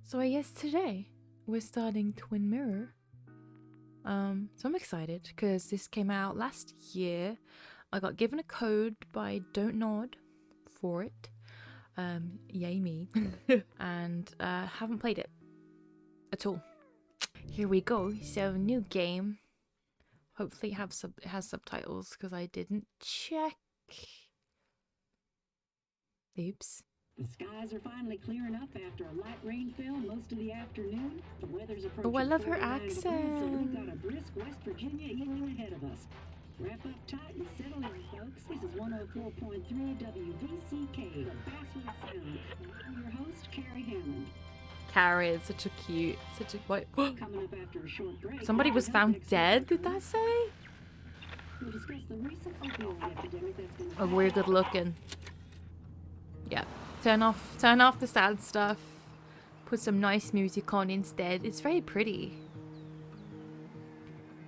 So I guess today we're starting Twin Mirror. So I'm excited because this came out last year. I got given a code by DONTNOD for it. Yay me. And haven't played it at all. Here we go. So new game. Hopefully it has subtitles because I didn't check. Oops. The skies are finally clearing up after a light rain fell most of the afternoon. The weather's approaching. Oh, I love her 49 degrees, so we've got accent. a brisk West Virginia evening ahead of us. Wrap up tight and settle in, folks. This is 104.3 WVCK, the Basswood Sound. I'm your host, Carrie Hammond. Carrie is such a what? Coming up after a short break. Somebody was found dead, did that say? We'll discuss the recent opioid epidemic that's been. Oh, we're good looking. Yeah. Turn off the sad stuff. Put some nice music on instead. It's very pretty.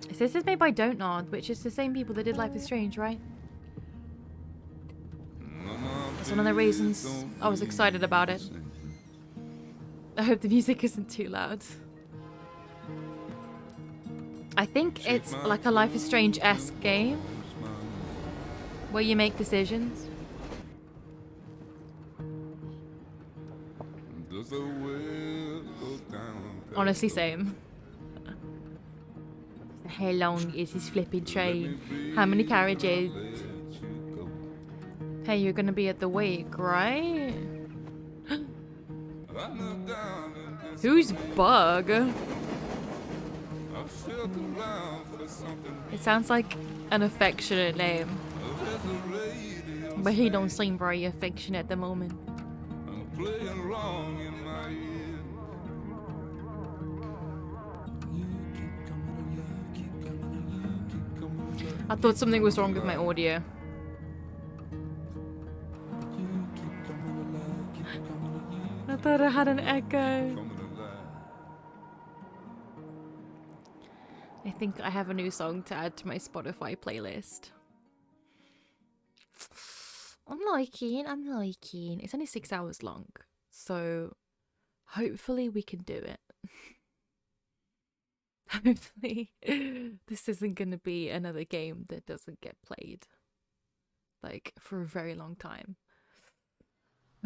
So this is made by DONTNOD, which is the same people that did Life is Strange, right? That's one of the reasons I was excited about it. I hope the music isn't too loud. I think it's like a Life is Strange-esque game where you make decisions. Honestly, same. How long is this flipping train? How many carriages? Hey, you're gonna be at the wake, right? Who's Bug? It sounds like an affectionate name. But he don't seem very affectionate at the moment. I thought something was wrong with my audio. I thought I had an echo. I think I have a new song to add to my Spotify playlist. I'm liking. It's only 6 hours long, so hopefully we can do it. Hopefully this isn't gonna be another game that doesn't get played, like, for a very long time.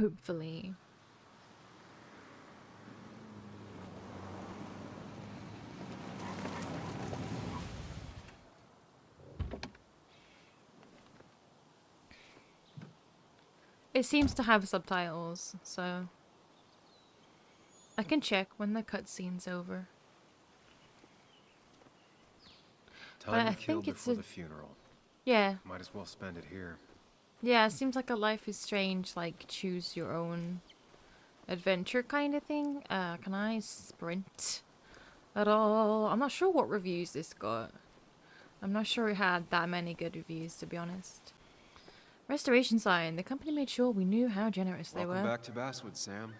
Hopefully. It seems to have subtitles, so I can check when the cutscene's over. Time to kill before the funeral. Yeah. Might as well spend it here. Yeah, it seems like a Life is Strange, like, choose your own adventure kind of thing. Can I sprint at all? I'm not sure what reviews this got. I'm not sure it had that many good reviews, to be honest. Restoration sign. The company made sure we knew how generous they were. Welcome back to Basswood, Sam.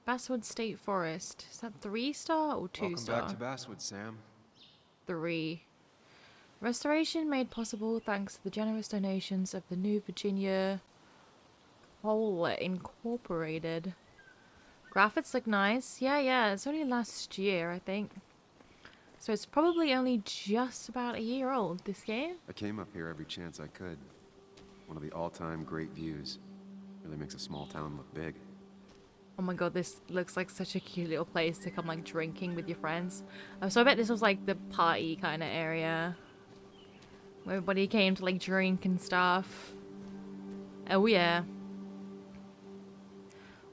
Basswood State Forest. Is that 3-star or 2-star? Welcome back to Basswood, Sam. 3. Restoration made possible thanks to the generous donations of the New Virginia Coal Incorporated. Graphics look nice. Yeah, it's only last year, I think. So it's probably only just about a year old, this game. I came up here every chance I could. One of the all-time great views. Really makes a small town look big. Oh my god, this looks like such a cute little place to come, like, drinking with your friends. So I bet this was like the party kind of area where everybody came to, like, drink and stuff. Oh yeah.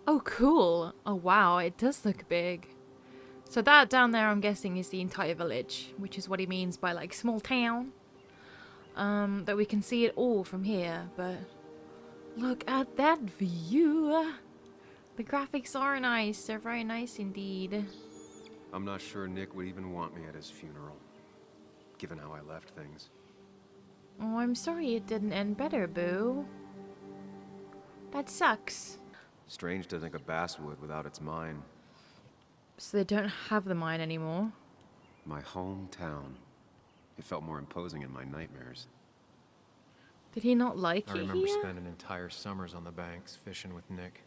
Oh cool. Oh wow, it does look big. So that down there, I'm guessing, is the entire village, which is what he means by, like, small town. That we can see it all from here, but look at that view. The graphics are nice. They're very nice indeed. I'm not sure Nick would even want me at his funeral, given how I left things. Oh, I'm sorry it didn't end better, boo. That sucks. Strange to think of Basswood without its mine. So they don't have the mine anymore. My hometown. It felt more imposing in my nightmares. Did he not like I it remember here? spending entire summers on the banks fishing with Nick.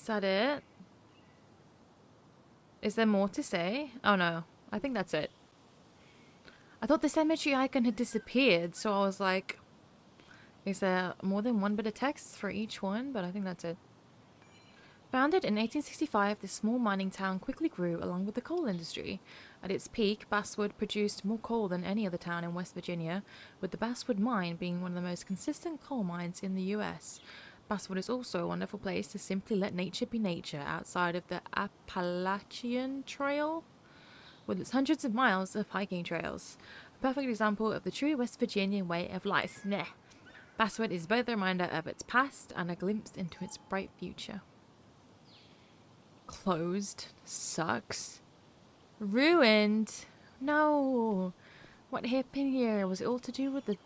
Is that it? Is there more to say? Oh no, I think that's it. I thought the cemetery icon had disappeared, so I was like, is there more than one bit of text for each one? But I think that's it. Founded in 1865, this small mining town quickly grew along with the coal industry. At its peak, Basswood produced more coal than any other town in West Virginia, with the Basswood mine being one of the most consistent coal mines in the US. Basswood is also a wonderful place to simply let nature be nature outside of the Appalachian Trail, with its hundreds of miles of hiking trails. A perfect example of the true West Virginian way of life. Nah. Basswood is both a reminder of its past and a glimpse into its bright future. Closed. Sucks. Ruined. No. What happened here? Was it all to do with the...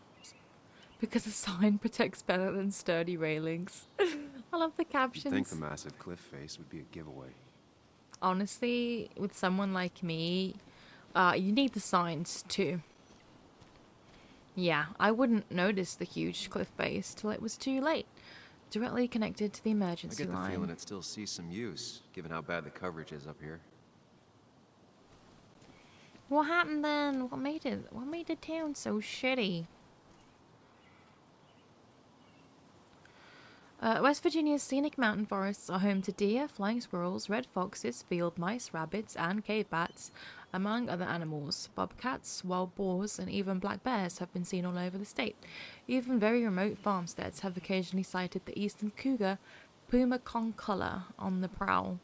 Because a sign protects better than sturdy railings. I love the captions. You'd think the massive cliff face would be a giveaway. Honestly, with someone like me, you need the signs too. Yeah, I wouldn't notice the huge cliff face till it was too late. Directly connected to the I emergency get the line. feeling it still sees some use, given how bad the coverage is up here. What happened then? What made the town so shitty? West Virginia's scenic mountain forests are home to deer, flying squirrels, red foxes, field mice, rabbits, and cave bats, among other animals. Bobcats, wild boars, and even black bears have been seen all over the state. Even very remote farmsteads have occasionally sighted the eastern cougar, Puma concolor, on the prowl.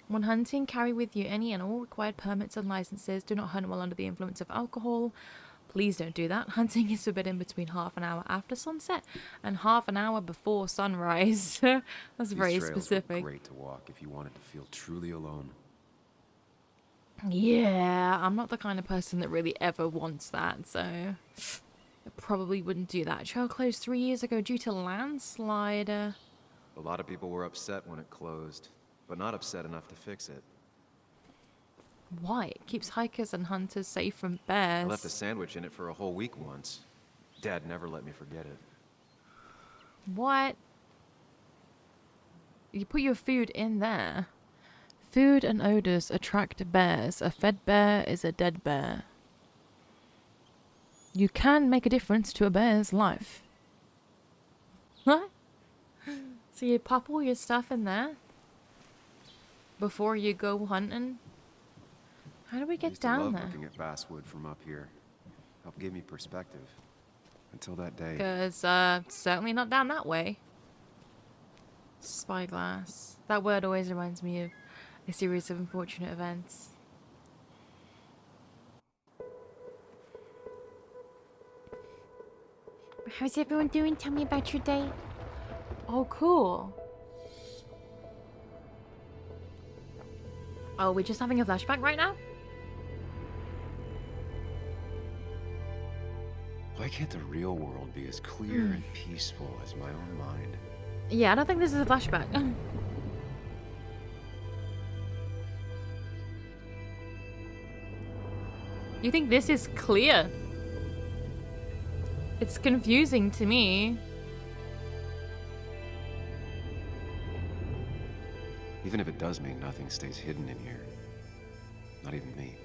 When hunting, carry with you any and all required permits and licenses. Do not hunt while under the influence of alcohol. Please don't do that. Hunting is forbidden between half an hour after sunset and half an hour before sunrise. That's These very trails specific. were great to walk if you wanted to feel truly alone. Yeah, I'm not the kind of person that really ever wants that, so I probably wouldn't do that. Trail closed 3 years ago due to landslide. A lot of people were upset when it closed, but not upset enough to fix it. Why? It keeps hikers and hunters safe from bears. I left a sandwich in it for a whole week once. Dad never let me forget it. What? You put your food in there. Food and odors attract bears. A fed bear is a dead bear. You can make a difference to a bear's life. What? So you pop all your stuff in there before you go hunting? How do we I get used to down love there? looking at Basswood from up here. Helped give me perspective. Until that day. Because, certainly not down that way. Spyglass. That word always reminds me of a series of unfortunate events. How's everyone doing? Tell me about your day. Oh, cool. Oh, we're just having a flashback right now? Why can't the real world be as clear and peaceful as my own mind? Yeah, I don't think this is a flashback. You think this is clear? It's confusing to me. Even if it does mean nothing stays hidden in here. Not even me.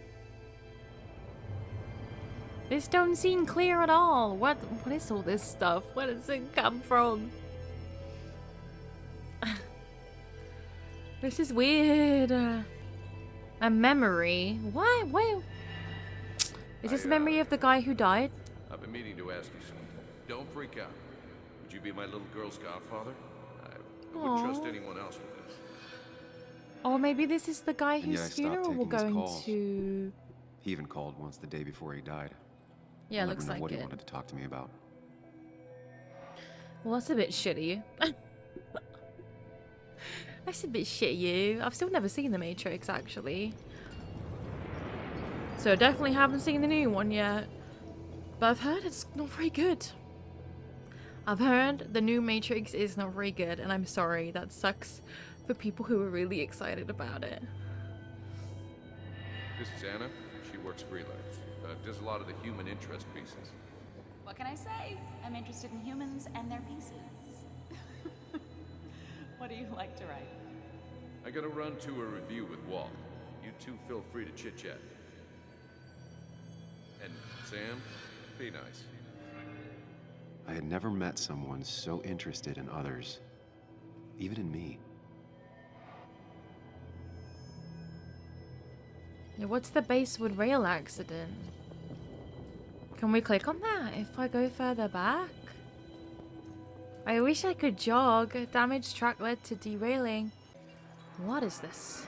This don't seem clear at all. What is all this stuff? Where does it come from? This is weird. A memory? What? Wait. Is this a memory of the guy who died? I've been meaning to ask you something. Don't freak out. Would you be my little girl's godfather? I wouldn't trust Aw. anyone else with this. Or maybe this is the guy And yet I whose stopped funeral we're taking his going calls. to. He even called once the day before he died. Yeah, I'll looks never know like what it. he wanted to talk to me about. Well, that's a bit shitty. That's a bit shitty. I've still never seen The Matrix, actually. So I definitely haven't seen the new one yet. But I've heard it's not very good. I've heard the new Matrix is not very good, and I'm sorry. That sucks for people who are really excited about it. This is Anna. She works freelance. Does a lot of the human interest pieces. What can I say? I'm interested in humans and their pieces. What do you like to write. I gotta run to a review with Walt. You two feel free to chit-chat. And Sam, be nice. I had never met someone so interested in others, even in me. Yeah, what's the basewood rail accident? Can we click on that if I go further back? I wish I could jog. Damaged track led to derailing. What is this?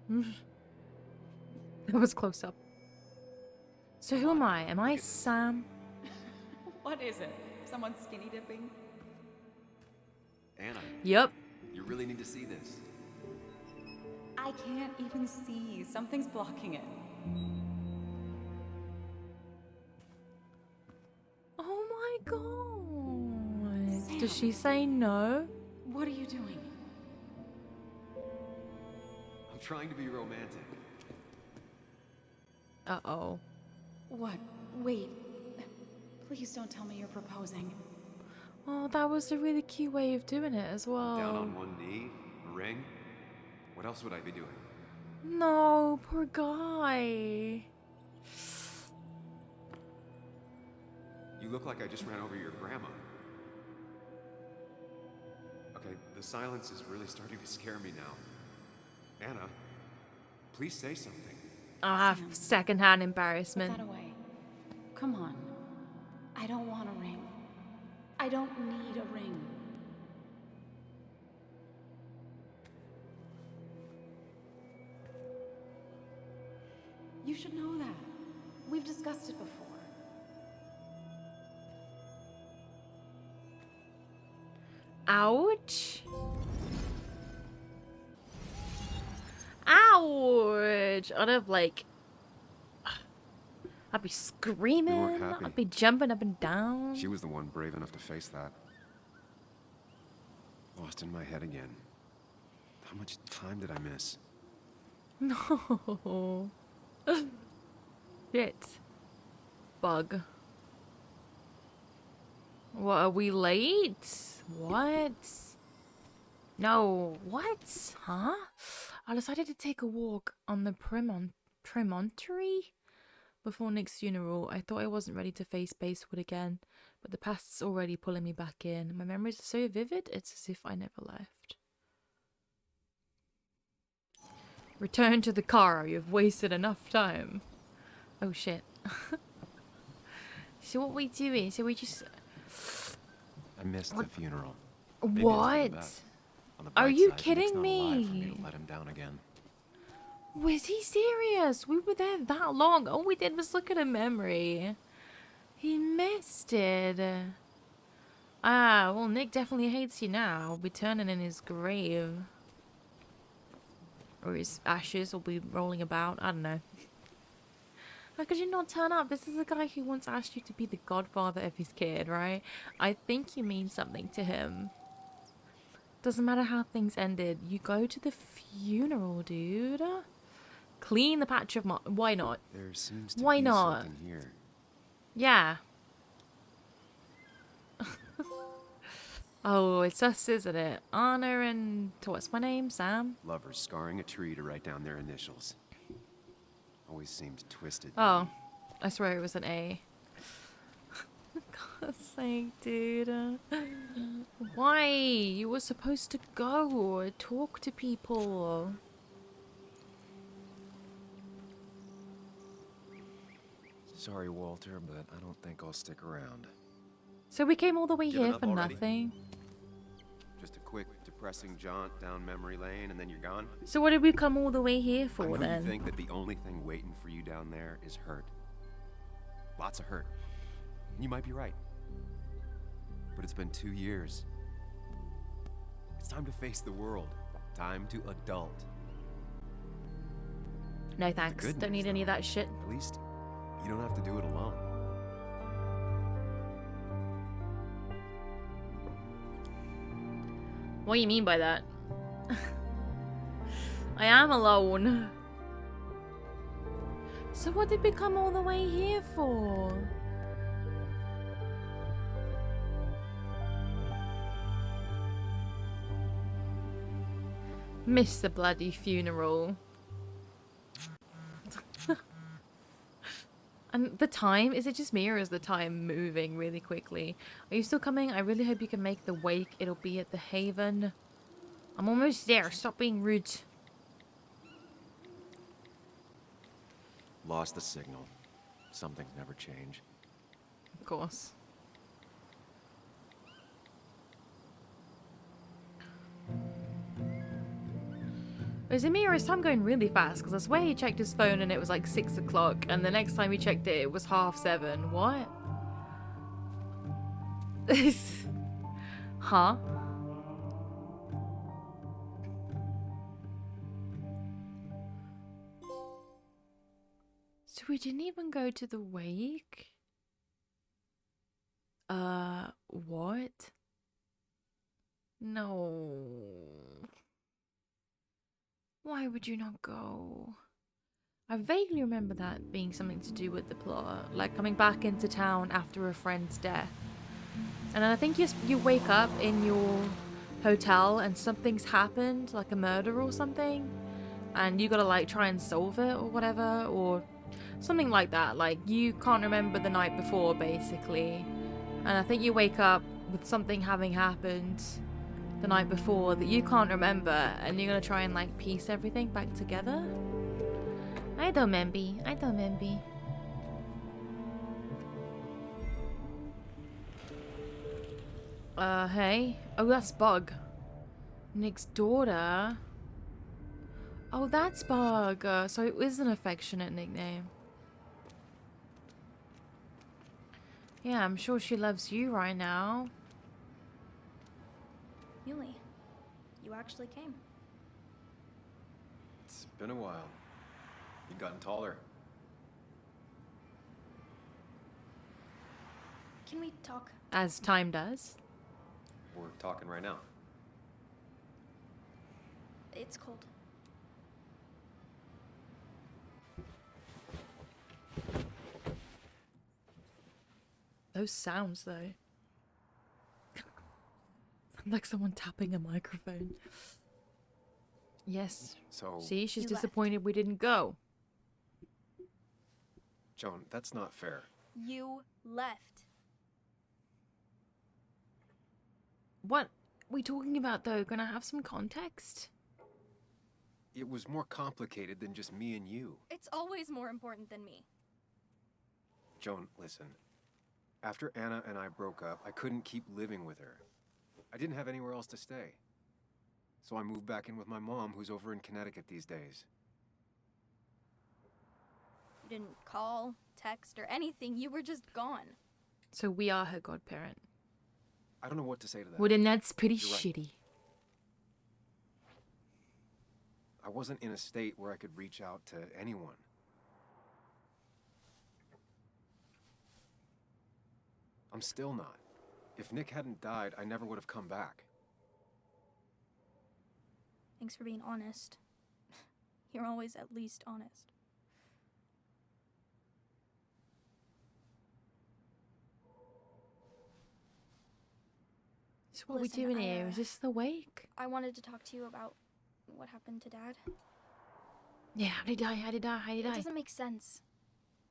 That was close up. So who am I? Am I Sam? What is it? Someone skinny dipping? Anna, Yep. you really need to see this. I can't even see. Something's blocking it. Oh my god. Sam. Does she say no? What are you doing? I'm trying to be romantic. Uh-oh. What? Wait. Please don't tell me you're proposing. Oh, that was a really cute way of doing it as well. Down on one knee, a ring. What else would I be doing? No, poor guy. You look like I just ran over your grandma. Okay, the silence is really starting to scare me now. Anna, please say something. I have secondhand Put embarrassment. that away. Come on. I don't want a ring. I don't need a ring. You should know that. We've discussed it before. Ouch. Ouch. I'd have like... I'd be screaming. happy. I'd be jumping up and down. She was the one brave enough to face that. Lost in my head again. How much time did I miss? No. Shit. Bug. What, are we late? What? No. What? Huh? I decided to take a walk on the promontory before Nick's funeral. I thought I wasn't ready to face Basewood again, but the past's already pulling me back in. My memories are so vivid, it's as if I never left. Return to the car, you've wasted enough time. Oh shit. So what we doing? So we just... I missed the funeral. What? On the Are bright you side, kidding Nick's not alive for me me? to let him down again. Was he serious? We were there that long. All we did was look at a memory. He missed it. Ah, well, Nick definitely hates you now. He'll be turning in his grave. Or his ashes will be rolling about. I don't know. How could you not turn up? This is a guy who once asked you to be the godfather of his kid, right? I think you mean something to him. Doesn't matter how things ended. You go to the funeral, dude. Clean the patch of why not? There seems to Why be not? something here. Yeah. Oh, it's us, isn't it? Anna and... what's my name? Sam? Lovers scarring a tree to write down their initials. Always seemed twisted. Oh, I swear it was an A. God's sake, dude. Why? You were supposed to go. Talk to people. Sorry, Walter, but I don't think I'll stick around. So we came all the way Given here up for already? nothing. Just a quick, depressing jaunt down memory lane, and then you're gone? So what did we come all the way here I for know then? you think that the only thing waiting for you down there is hurt. Lots of hurt. You might be right. But it's been 2 years. It's time to face the world. Time to adult. No thanks. good Don't news, need any of though, that shit. At least, you don't have to do it alone. What do you mean by that? I am alone. So what did we come all the way here for? Miss the bloody funeral. And the time, is it just me or is the time moving really quickly? Are you still coming? I really hope you can make the wake. It'll be at the Haven. I'm almost there. Stop being rude. Lost the signal. Some things never change. Of course. Is it me or is time going really fast? Because I swear he checked his phone and it was like 6 o'clock, and the next time he checked it, it was 7:30. What? Huh? So we didn't even go to the wake? What? No. Why would you not go? I vaguely remember that being something to do with the plot, like coming back into town after a friend's death. And then I think you wake up in your hotel and something's happened, like a murder or something, and you gotta like try and solve it or whatever, or something like that. Like you can't remember the night before basically, and I think you wake up with something having happened the night before that you can't remember, and you're gonna try and like piece everything back together. I don't remember. Hey. Oh, that's Bug. Nick's daughter. Oh, that's Bug. So it is an affectionate nickname. Yeah, I'm sure she loves you right now. Yuli, you actually came. It's been a while. You've gotten taller. Can we talk? As time does. We're talking right now. It's cold. Those sounds, though. Like someone tapping a microphone. Yes. So, See, she's You disappointed we didn't go. Joan, that's not fair. You left. What are we talking about, though? Gonna have some context? It was more complicated than just me and you. It's always more important than me. Joan, listen. After Anna and I broke up, I couldn't keep living with her. I didn't have anywhere else to stay. So I moved back in with my mom, who's over in Connecticut these days. You didn't call, text, or anything. You were just gone. So we are her godparent. I don't know what to say to that. Well, then that's pretty You're right. shitty. I wasn't in a state where I could reach out to anyone. I'm still not. If Nick hadn't died, I never would have come back. Thanks for being honest. You're always at least honest. So what Listen, we doing I, here? Is this the wake? I wanted to talk to you about what happened to Dad. Yeah, how did he die? How did he die? How did he It die? doesn't make sense.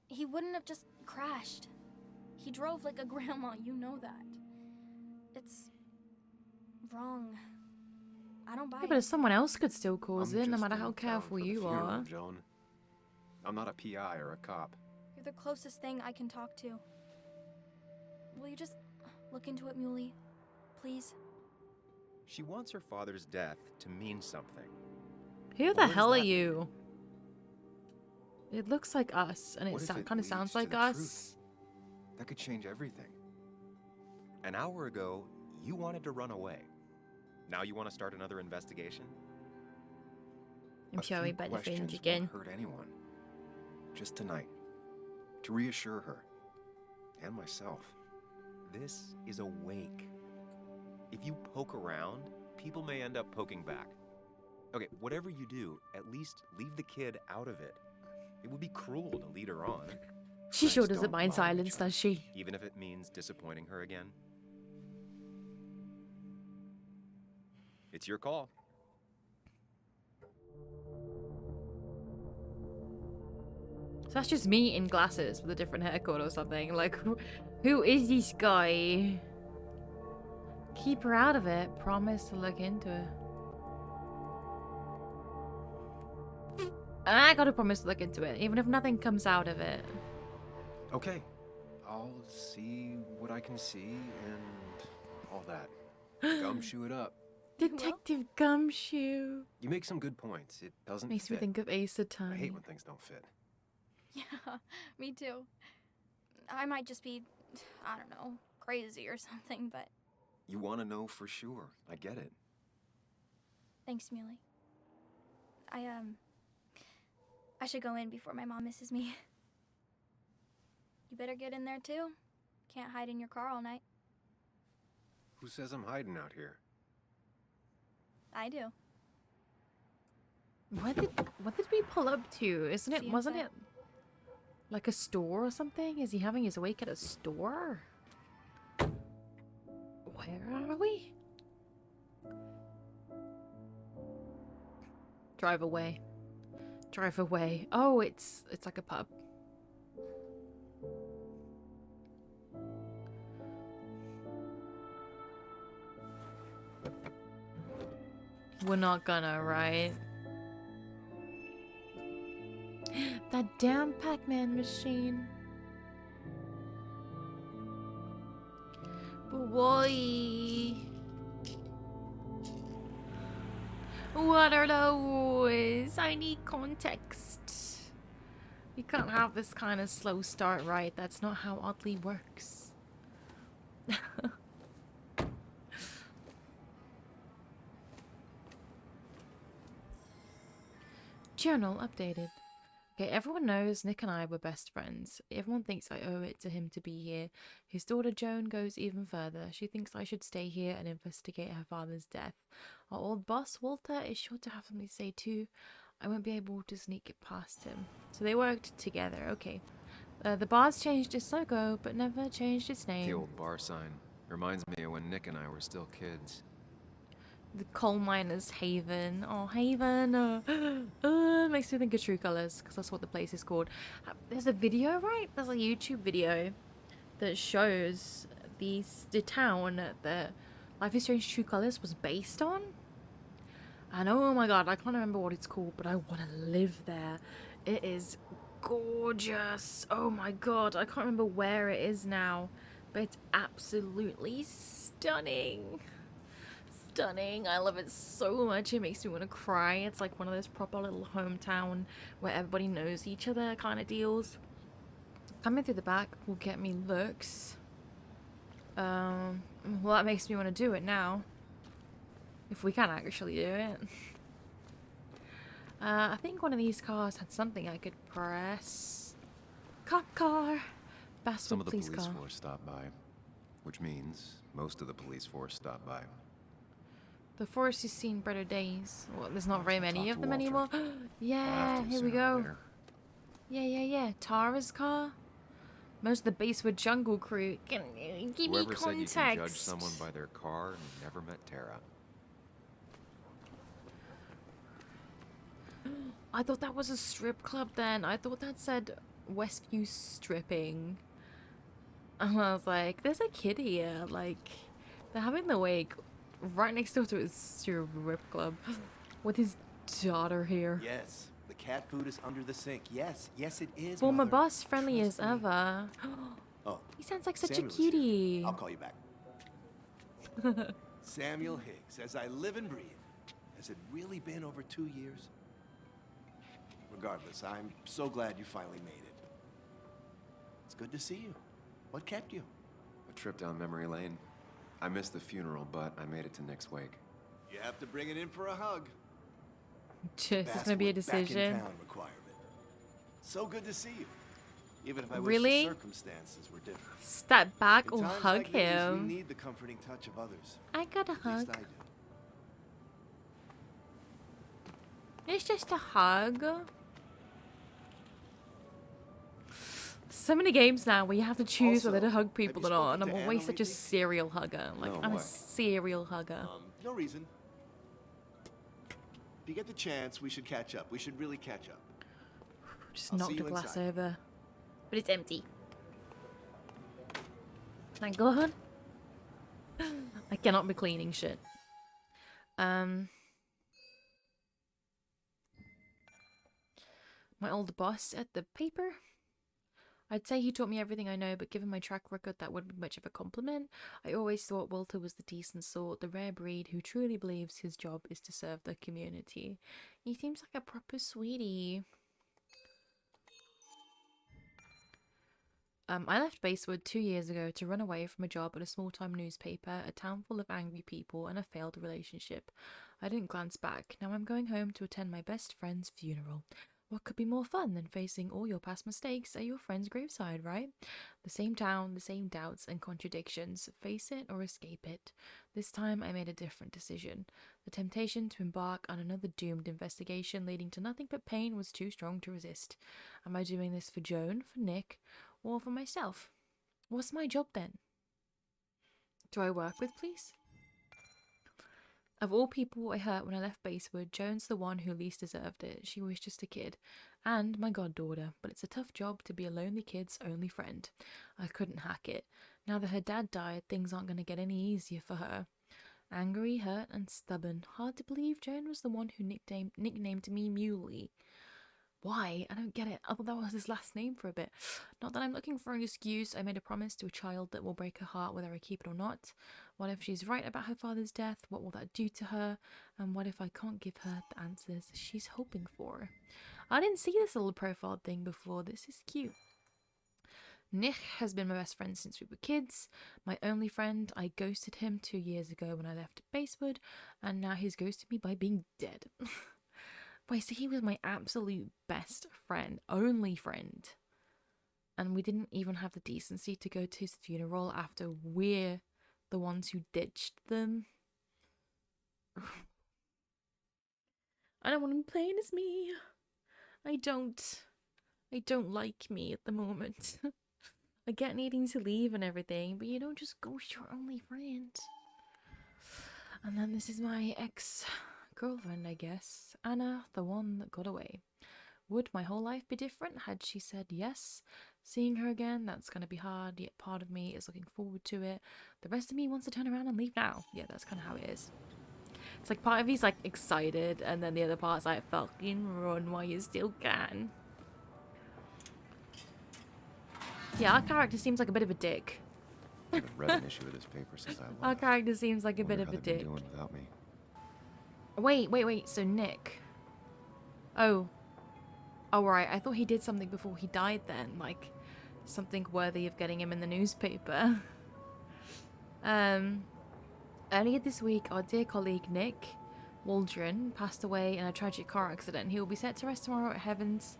He wouldn't have just crashed. He drove like a grandma, you know that. It's wrong. I don't buy Yeah, but it. someone else could still cause I'm it, no just matter in how town careful for the you funeral, are. Joan. I'm not a PI or a cop. You're the closest thing I can talk to. Will you just look into it, Muley? Please? She wants her father's death to mean something. Who What the does hell are that you? It looks like us, and What it if it kind of leads sounds to like the us. truth? That could change everything. An hour ago, you wanted to run away. Now you want to start another investigation? I'm A sorry few about the fringe questions again. won't hurt anyone. Just tonight. To reassure her. And myself. This is a wake. If you poke around, people may end up poking back. Okay, whatever you do, at least leave the kid out of it. It would be cruel to lead her on, She sure Friends doesn't don't mind lie to silence, each other. does she? even if it means disappointing her again. It's your call. So that's just me in glasses with a different haircut or something. Like, who is this guy? Keep her out of it. Promise to look into it. I gotta promise to look into it, even if nothing comes out of it. Okay. I'll see what I can see and all that. Gumshoe it up. Detective Gumshoe. You make some good points. It doesn't Makes fit. me think of Ace I Attorney. hate when things don't fit. Yeah, me too. I might just be, I don't know, crazy or something, but You want to know for sure. I get it. thanks, Muley. I should go in before my mom misses me. You better get in there too. Can't hide in your car all night. Who says I'm hiding out here? I do. What did we pull up to? Isn't it? See Wasn't inside. it like a store or something? Is he having his wake at a store? Where are we? Drive away. Drive away. Oh, it's like a pub. We're not gonna, right? That damn Pac-Man machine. Boy. What are those? I need context. You can't have this kind of slow start, right? That's not how Oddly works. Journal updated. Okay, everyone knows Nick and I were best friends. Everyone thinks I owe it to him to be here. His daughter Joan goes even further. She thinks I should stay here and investigate her father's death. Our old boss, Walter, is sure to have something to say too. I won't be able to sneak it past him. So they worked together, okay. The bar's changed its logo, but never changed its name. The old bar sign. Reminds me of when Nick and I were still kids. The coal miner's haven. Oh, haven. Makes me think of True Colors, because that's what the place is called. There's a video, right? There's a YouTube video that shows the town that Life is Strange True Colors was based on. And oh my god, I can't remember what it's called, but I want to live there. It is gorgeous. Oh my god, I can't remember where it is now, but it's absolutely stunning. Stunning. I love it so much. It makes me want to cry. It's like one of those proper little hometown where everybody knows each other kind of deals. Coming through the back will get me looks. Well, that makes me want to do it now. If we can actually do it. I think one of these cars had something I could press. Cop car. Basswood Some of the police car. force stopped by, which means most of the police force stopped by. The force has seen better days. Well, there's not very many Talk of to them Walter. anymore. Yeah, Have to, here we sooner or go. later. Yeah. Tara's car. Most of the Basewood Jungle crew. Give me Whoever said you context. can judge someone by their car never met Tara. I thought that was a strip club then. I thought that said Westview stripping. And I was like, there's a kid here. Like, they're having the wake right next door to his strip club with his daughter here. Yes, the cat food is under the sink. Yes, it is. Former Mother. boss, friendly as Trust me. ever. Oh, He sounds like such Samuel's a here. cutie. I'll call you back. Samuel Higgs, as I live and breathe. Has it really been over 2 years? Regardless, I'm so glad you finally made it. It's good to see you. What kept you? A trip down memory lane. I missed the funeral, but I made it to Nick's wake. You have to bring it in for a hug. Just it's gonna be a Basswood back in decision. town requirement. So good to see you. Even if I Really? wish the circumstances were different. Step back In or times hug like these, him. we need the comforting touch of others. I got a At hug. least I do. It's just a hug. So many games now where you have to choose whether to Also, hug people have or you not, and I'm spoken to always Anna such a lately? serial hugger. Like, No, I'm a why? serial hugger. No reason. If you get the chance, we should catch up. We should really catch up. Just I'll see knocked you a glass inside. over. But it's empty. Thank God. I cannot be cleaning shit. My old boss at the paper. I'd say he taught me everything I know, but given my track record, that wouldn't be much of a compliment. I always thought Walter was the decent sort, the rare breed who truly believes his job is to serve the community. He seems like a proper sweetie. I left Basewood 2 years ago to run away from a job at a small-time newspaper, a town full of angry people, and a failed relationship. I didn't glance back. Now I'm going home to attend my best friend's funeral. What could be more fun than facing all your past mistakes at your friend's graveside, right? The same town, the same doubts and contradictions. Face it or escape it. This time I made a different decision. The temptation to embark on another doomed investigation leading to nothing but pain was too strong to resist. Am I doing this for Joan, for Nick, or for myself? What's my job then? Do I work with police? Of all people I hurt when I left Basewood, Joan's the one who least deserved it. She was just a kid. And my goddaughter. But it's a tough job to be a lonely kid's only friend. I couldn't hack it. Now that her dad died, things aren't going to get any easier for her. Angry, hurt, and stubborn. Hard to believe Joan was the one who nicknamed me Muley. Why? I don't get it. I thought that was his last name for a bit. Not that I'm looking for an excuse. I made a promise to a child that will break her heart whether I keep it or not. What if she's right about her father's death? What will that do to her? And what if I can't give her the answers she's hoping for? I didn't see this little profile thing before. This is cute. Nick has been my best friend since we were kids. My only friend. I ghosted him 2 years ago when I left Basewood, and now he's ghosted me by being dead. Wait, so he was my absolute best friend, only friend. And we didn't even have the decency to go to his funeral after we're the ones who ditched them. I don't want him playing as me. I don't like me at the moment. I get needing to leave and everything, but you don't just ghost your only friend. And then this is my ex-girlfriend, I guess. Anna, the one that got away. Would my whole life be different had she said yes? Seeing her again, that's going to be hard, yet part of me is looking forward to it. The rest of me wants to turn around and leave now. Yeah, that's kind of how it is. It's like part of me's like excited, and then the other part's like, fucking run while you still can. Yeah, our character seems like a bit of a dick. I haven't read an issue of this paper since I left. Our character seems like a bit Wonder of how a they've been dick. doing without me. Wait, so Nick. Oh, right, I thought he did something before he died then, like something worthy of getting him in the newspaper. Earlier this week, our dear colleague Nick Waldron passed away in a tragic car accident. He will be set to rest tomorrow at Heaven's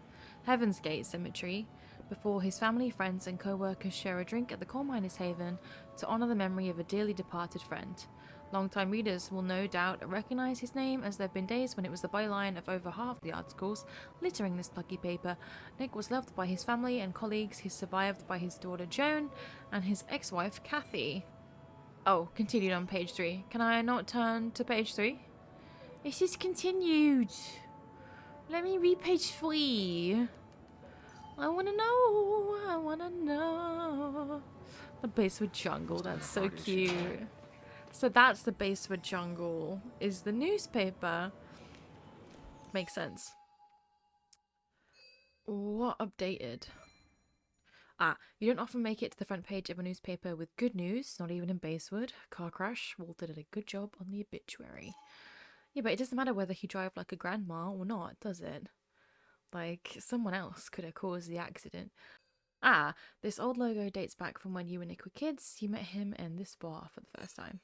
Gate Cemetery before his family, friends and co-workers share a drink at the Coal Miners' Haven to honour the memory of a dearly departed friend. Long-time readers will no doubt recognise his name, as there have been days when it was the byline of over half the articles littering this plucky paper. Nick was loved by his family and colleagues. He's survived by his daughter Joan and his ex-wife Kathy. Oh, continued on page 3. Can I not turn to page 3? It is continued. Let me read page 3. I wanna know. The Basewood Jungle, that's so cute. So that's the Basewood Jungle, is the newspaper. Makes sense. What updated? You don't often make it to the front page of a newspaper with good news, not even in Basewood. Car crash, Walter did a good job on the obituary. Yeah, but it doesn't matter whether he drove like a grandma or not, does it? Like, someone else could have caused the accident. This old logo dates back from when you and Nick were kids. You met him in this bar for the first time.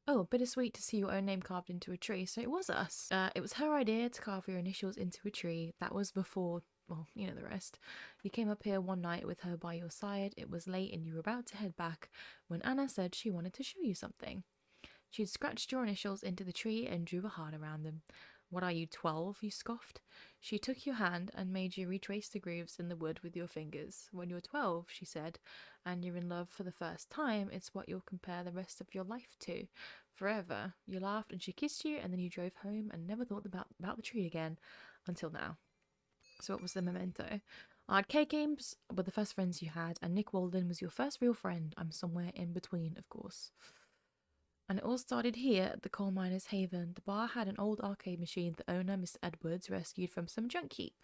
Oh, bittersweet to see your own name carved into a tree. So it was us. It was her idea to carve your initials into a tree. That was before, well, you know the rest. You came up here one night with her by your side. It was late and you were about to head back when Anna said she wanted to show you something. She'd scratched your initials into the tree and drew a heart around them. What are you, 12? You scoffed. She took your hand and made you retrace the grooves in the wood with your fingers. When you're 12, she said, and you're in love for the first time, it's what you'll compare the rest of your life to. Forever. You laughed and she kissed you, and then you drove home and never thought about the tree again. Until now. So what was the memento? Arcade games were the first friends you had, and Nick Walden was your first real friend. I'm somewhere in between, of course. And it all started here at the Coal Miners' Haven. The bar had an old arcade machine the owner, Mr. Edwards, rescued from some junk heap.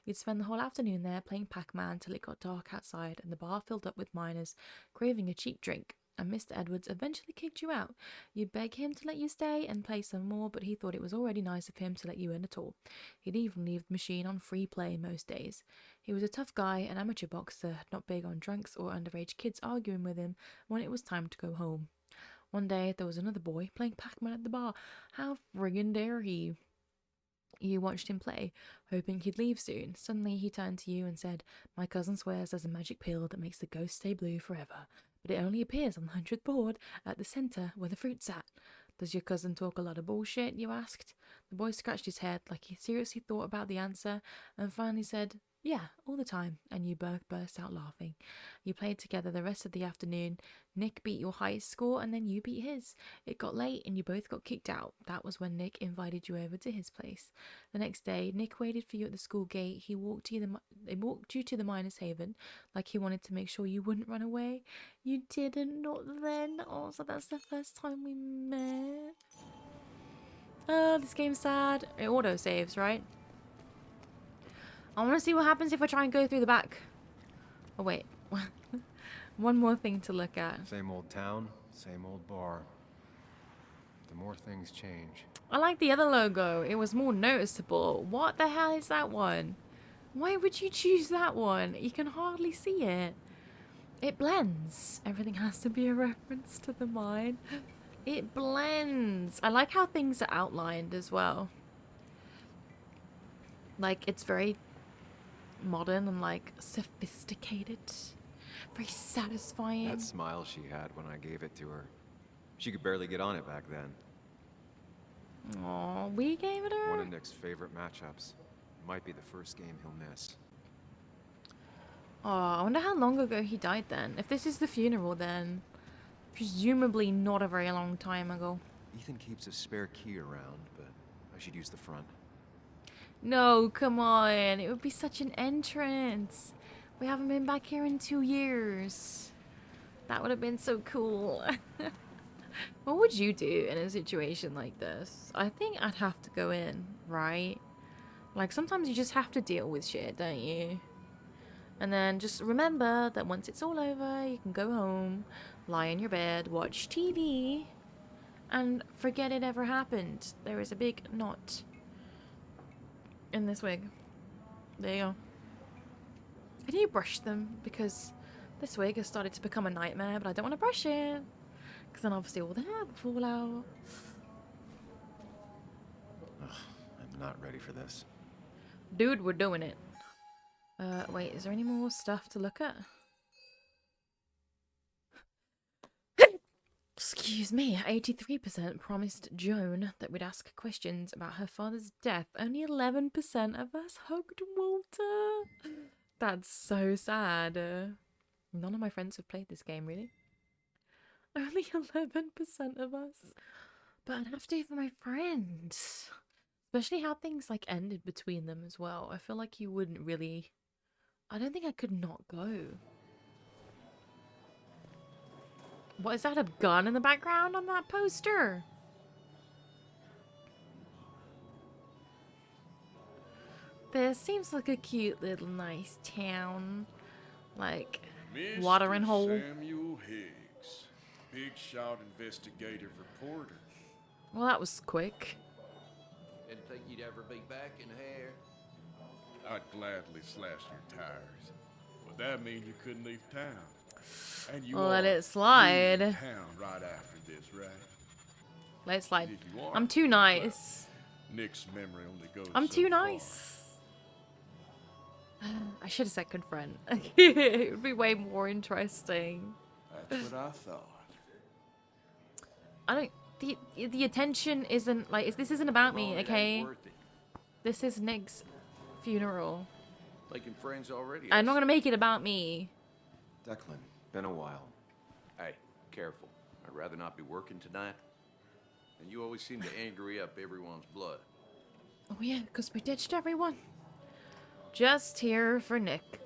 You'd spend the whole afternoon there playing Pac-Man till it got dark outside, and the bar filled up with miners craving a cheap drink. And Mr. Edwards eventually kicked you out. You beg him to let you stay and play some more, but he thought it was already nice of him to let you in at all. He'd even leave the machine on free play most days. He was a tough guy, an amateur boxer, not big on drunks or underage kids arguing with him when it was time to go home. One day, there was another boy playing Pac-Man at the bar. How friggin' dare he? You watched him play, hoping he'd leave soon. Suddenly, he turned to you and said, "My cousin swears there's a magic pill that makes the ghost stay blue forever, but it only appears on the 100th board at the centre where the fruit's at." "Does your cousin talk a lot of bullshit?" you asked. The boy scratched his head like he seriously thought about the answer and finally said, "Yeah, all the time," and you both burst out laughing. You played together the rest of the afternoon. Nick beat your highest score and then you beat his. It got late and you both got kicked out. That was when Nick invited you over to his place. The next day, Nick waited for you at the school gate. He walked you to the Miners' Haven like he wanted to make sure you wouldn't run away. You didn't, not then. Oh, so that's the first time we met. Oh, this game's sad. It auto saves, right? I want to see what happens if I try and go through the back. Oh, wait. One more thing to look at. Same old town, same old bar. The more things change. I like the other logo. It was more noticeable. What the hell is that one? Why would you choose that one? You can hardly see it. It blends. Everything has to be a reference to the mine. It blends. I like how things are outlined as well. Like, it's very modern and like sophisticated. Very satisfying. That smile she had when I gave it to her. She could barely get on it back then. Aw, we gave it her? One of Nick's favorite matchups. Might be the first game he'll miss. Oh, I wonder how long ago he died then. If this is the funeral, then presumably not a very long time ago. Ethan keeps a spare key around, but I should use the front. No, come on. It would be such an entrance. We haven't been back here in 2 years. That would have been so cool. What would you do in a situation like this? I think I'd have to go in, right? Like, sometimes you just have to deal with shit, don't you? And then just remember that once it's all over, you can go home, lie in your bed, watch TV, and forget it ever happened. There is a big knot in this wig. There you go. I need to brush them because this wig has started to become a nightmare, but I don't want to brush it because then obviously all the hair will fall out. Ugh, I'm not ready for this. Dude, we're doing it. Wait, is there any more stuff to look at? Excuse me, 83% promised Joan that we'd ask questions about her father's death. Only 11% of us hugged Walter. That's so sad. None of my friends have played this game, really. Only 11% of us. But I'd have to for my friends. Especially how things like ended between them as well. I feel like you wouldn't really... I don't think I could not go. What, is that a gun in the background on that poster? This seems like a cute little nice town. Like, watering hole. Samuel Higgs, big shot investigative reporter. Well, that was quick. Didn't think you'd ever be back in here. I'd gladly slash your tires, but that means you couldn't leave town. And you Let are it slide. leaving town right after this, right? Let it slide. If you are, I'm too nice. Nick's memory only goes I'm so too far. nice. I should have said confront. It would be way more interesting. That's what I thought. I don't... The attention isn't... Like, this isn't about Come me, on, it ain't okay? worth it. This is Nick's funeral. Making friends already? I'm not gonna make it about me. Declan, been a while. Hey, careful. I'd rather not be working tonight. And you always seem to angry up everyone's blood. Oh yeah, because we ditched everyone. Just here for Nick.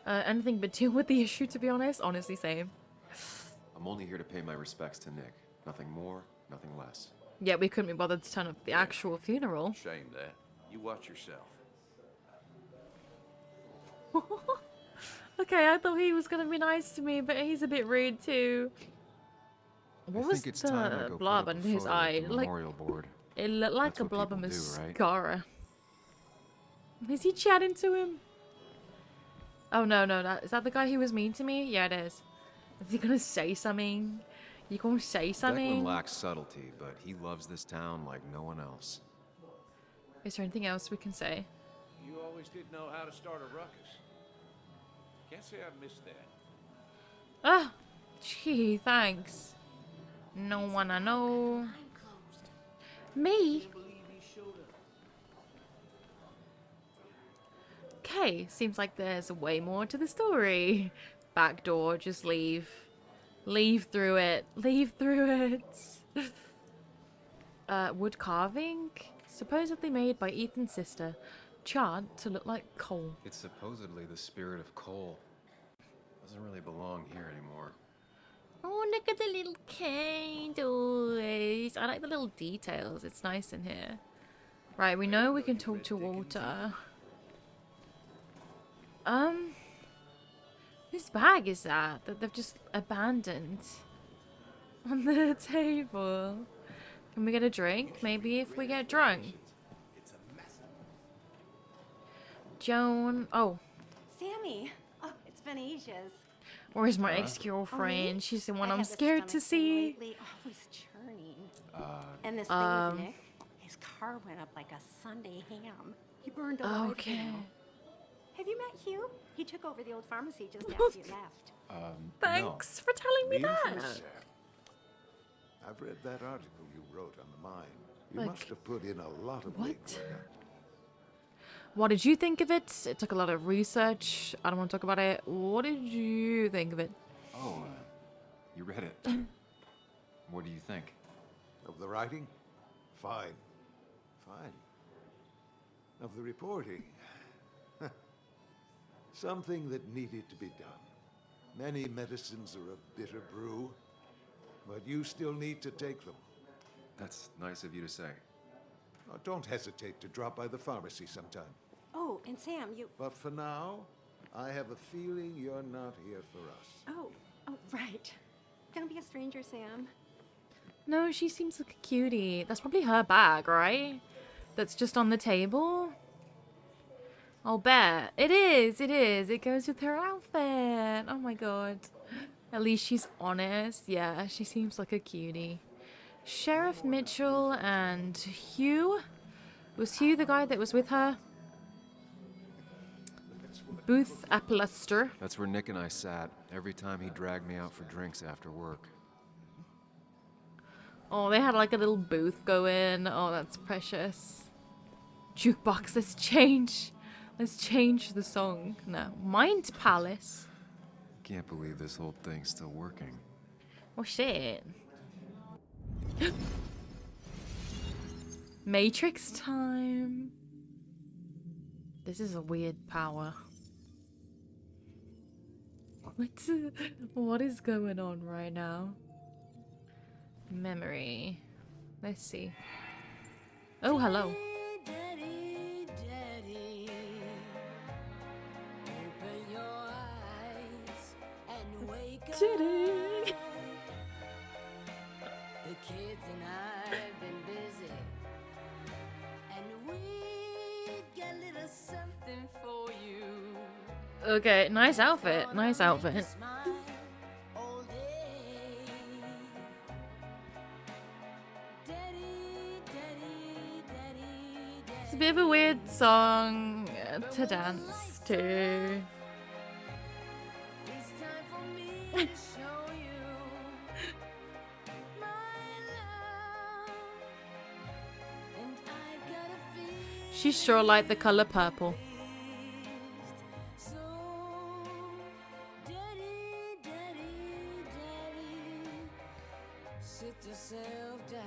Anything but deal with the issue, to be honest. Honestly, same. I'm only here to pay my respects to Nick. Nothing more, nothing less. Yeah, we couldn't be bothered to turn up at the actual funeral. Shame that. You watch yourself. Okay, I thought he was gonna be nice to me, but he's a bit rude too. What was think it's time I the go blob put up on a his photo at eye? the Like, memorial board. it looked like That's a what blob of people do, right? mascara. Is he chatting to him? Oh no, is that the guy who was mean to me? Yeah, it is. Is he gonna say something? You gonna say something? Declan lacks subtlety, but he loves this town like no one else. Is there anything else we can say? You always did know how to start a ruckus. Can't say I missed that. Ah, gee, thanks. No one I know. Me? Okay, seems like there's way more to the story. Back door, just leave. Leave through it. Leave through it. Wood carving? Supposedly made by Ethan's sister, charred to look like coal. It's supposedly the spirit of coal. Doesn't really belong here anymore. Oh, look at the little candles. I like the little details. It's nice in here. Right, we know we can talk to Walter. Whose bag is that they've just abandoned on the table? Can we get a drink? Maybe if we get drunk. Joan. Oh. Sammy. Oh, it's been ages. Where's my ex-girlfriend? She's the one I I'm had this scared to stomach thing see. lately, always churning. And this thing with Nick, his car went up like a Sunday ham. He burned alive. Okay. You know. Have you met Hugh? He took over the old pharmacy just after you left. Thanks for telling me Me that. first, sir. I've read that article you wrote on the mine. You Like, must have put in a lot of what? legwork. What did you think of it? It took a lot of research. I don't want to talk about it. What did you think of it? Oh, you read it. What do you think? Of the writing? Fine. Fine. Of the reporting? Something that needed to be done. Many medicines are a bitter brew, but you still need to take them. That's nice of you to say. Now, don't hesitate to drop by the pharmacy sometime. Oh, and Sam, you... But for now, I have a feeling you're not here for us. Oh, right. Don't be a stranger, Sam. No, she seems like a cutie. That's probably her bag, right? That's just on the table. I'll bet. It is. It goes with her outfit. Oh my god. At least she's honest. Yeah, she seems like a cutie. Sheriff Mitchell and Hugh. Was Hugh the guy that was with her? Booth Appalester. That's where Nick and I sat every time he dragged me out for drinks after work. Oh, they had like a little booth going. Oh, that's precious. Jukebox, let's change. Let's change the song. No. Mind Palace. Can't believe this whole thing's still working. Oh shit. Matrix time. This is a weird power. What is going on right now? Memory. Let's see. Oh, hello. Daddy, Daddy, open your eyes and wake up. Daddy. The kids and I've been busy, and we got a little something for you. Okay, nice outfit. Nice outfit. It's a bit of a weird song to dance to. She sure liked the color purple. So, Daddy, Daddy, Daddy, sit yourself down.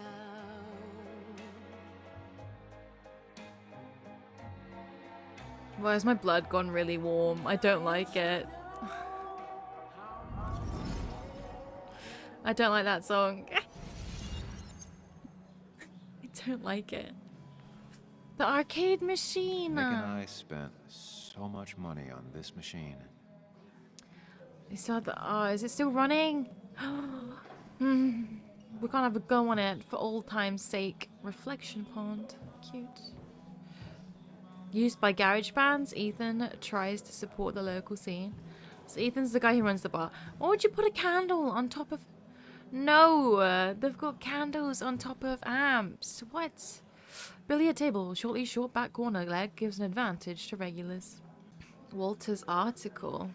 Why has my blood gone really warm? I don't like it. I don't like that song. I don't like it. The arcade machine. Nick and I spent so much money on this machine. You saw the. Oh, is it still running? We can't have a go on it for old time's sake. Reflection pond. Cute. Used by garage bands, Ethan tries to support the local scene. So Ethan's the guy who runs the bar. Why would you put a candle on top of... No! They've got candles on top of amps. What? Billiard table. Shortly short back corner leg gives an advantage to regulars. Walter's article.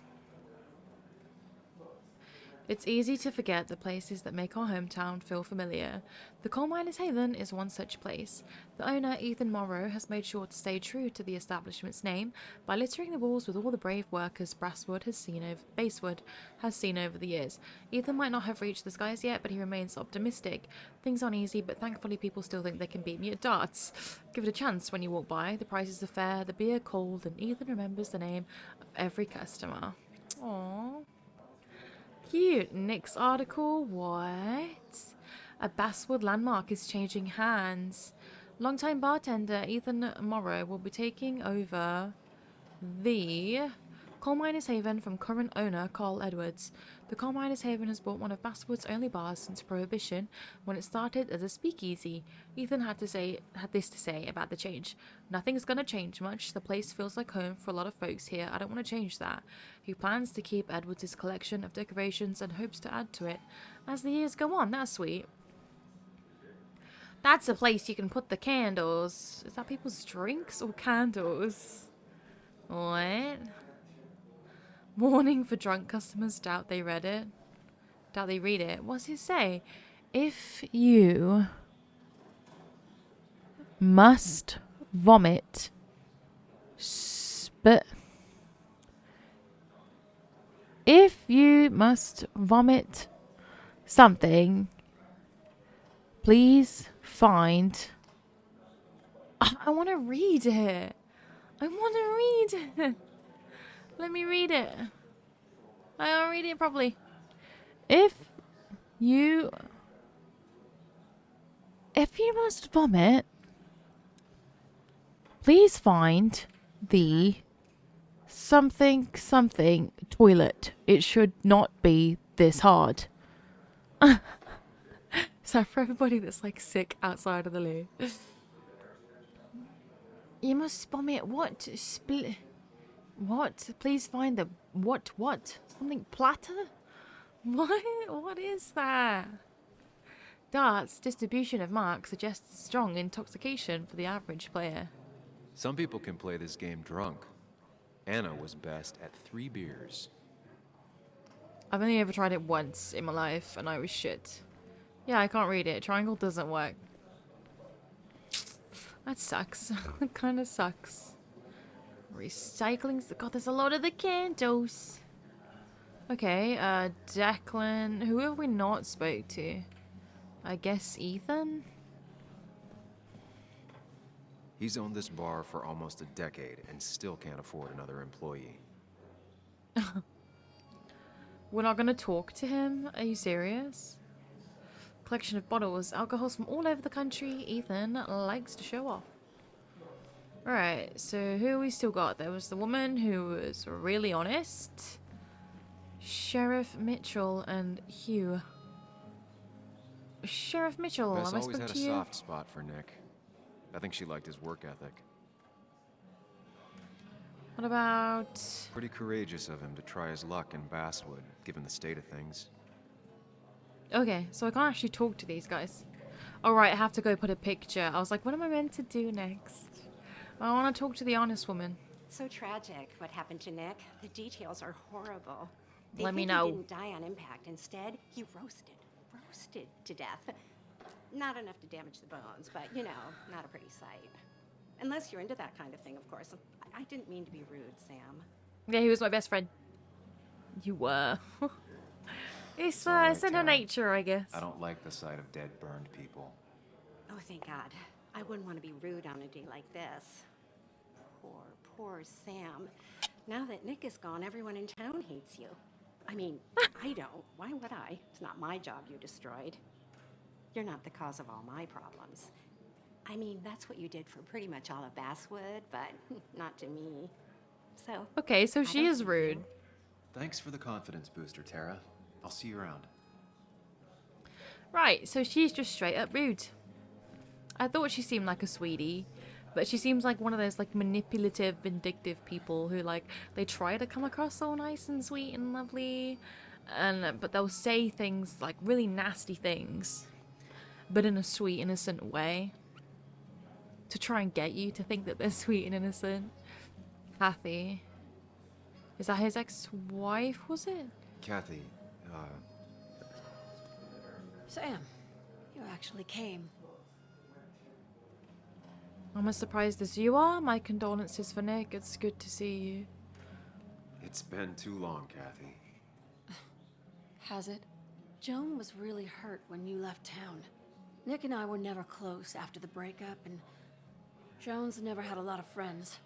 It's easy to forget the places that make our hometown feel familiar. The Coal Miners' Haven is one such place. The owner, Ethan Morrow, has made sure to stay true to the establishment's name by littering the walls with all the brave workers Basswood has seen over the years. Ethan might not have reached the skies yet, but he remains optimistic. Things aren't easy, but thankfully people still think they can beat me at darts. Give it a chance when you walk by. The prices are fair, the beer cold, and Ethan remembers the name of every customer. Aww. Cute. Nick's article. What? A Basswood landmark is changing hands. Longtime bartender Ethan Morrow will be taking over the Coal Miners' Haven from current owner Carl Edwards. The Coal Miners' Haven has bought one of Basswood's only bars since Prohibition, when it started as a speakeasy. Ethan had this to say about the change. Nothing's gonna change much. The place feels like home for a lot of folks here. I don't want to change that. He plans to keep Edwards' collection of decorations and hopes to add to it as the years go on. That's sweet. That's a place you can put the candles. Is that people's drinks or candles? What? Warning for drunk customers. Doubt they read it. Doubt they read it. What's it say? If you must vomit, if you must vomit something, please find... I want to read it. I want to read it. Let me read it. I'll read it properly. If you must vomit, please find the something toilet. It should not be this hard. So for everybody that's like sick outside of the loo. You must vomit what? What? Please find the what? Something platter? What? What is that? Darts distribution of marks suggests strong intoxication for the average player. Some people can play this game drunk. Anna was best at 3 beers. I've only ever tried it once in my life and I was shit. Yeah, I can't read it. Triangle doesn't work. That sucks. It kind of sucks. Recycling. God, there's a lot of the candles. Okay, Declan. Who have we not spoke to? I guess Ethan? He's owned this bar for almost a decade and still can't afford another employee. We're not gonna talk to him? Are you serious? Collection of bottles, alcohols from all over the country. Ethan likes to show off. Alright, so who we still got? There was the woman who was really honest. Sheriff Mitchell and Hugh. Sheriff Mitchell, Bess am I always spoke had to a you? soft spot for Nick. I think she liked his work ethic. What about... Pretty courageous of him to try his luck in Basswood, given the state of things. Okay, so I can't actually talk to these guys. Alright, I have to go put a picture. I was like, what am I meant to do next? I want to talk to the honest woman. So tragic what happened to Nick. The details are horrible. They Let me think know. He didn't die on impact. Instead, he roasted to death. Not enough to damage the bones, but you know, not a pretty sight. Unless you're into that kind of thing, of course. I didn't mean to be rude, Sam. Yeah, he was my best friend. You were. It's alright, in her Tara. nature, I guess. I don't like the sight of dead, burned people. Oh, thank God. I wouldn't want to be rude on a day like this. Poor Sam. Now that Nick is gone, everyone in town hates you. I mean, I don't. Why would I? It's not my job you destroyed. You're not the cause of all my problems. I mean, that's what you did for pretty much all of Basswood, but not to me. So. Okay, so I she don't is hate rude. you. Thanks for the confidence booster, Tara. I'll see you around. Right, so she's just straight up rude. I thought she seemed like a sweetie, but she seems like one of those like manipulative, vindictive people who like they try to come across all nice and sweet and lovely, and but they'll say things like really nasty things, but in a sweet, innocent way, to try and get you to think that they're sweet and innocent. Kathy, is that his ex-wife? Was it? Kathy, Sam, you actually came. I'm as surprised as you are. My condolences for Nick. It's good to see you. it's been too long, Kathy. Has it? Joan was really hurt when you left town. Nick and I were never close after the breakup, and Joan's never had a lot of friends.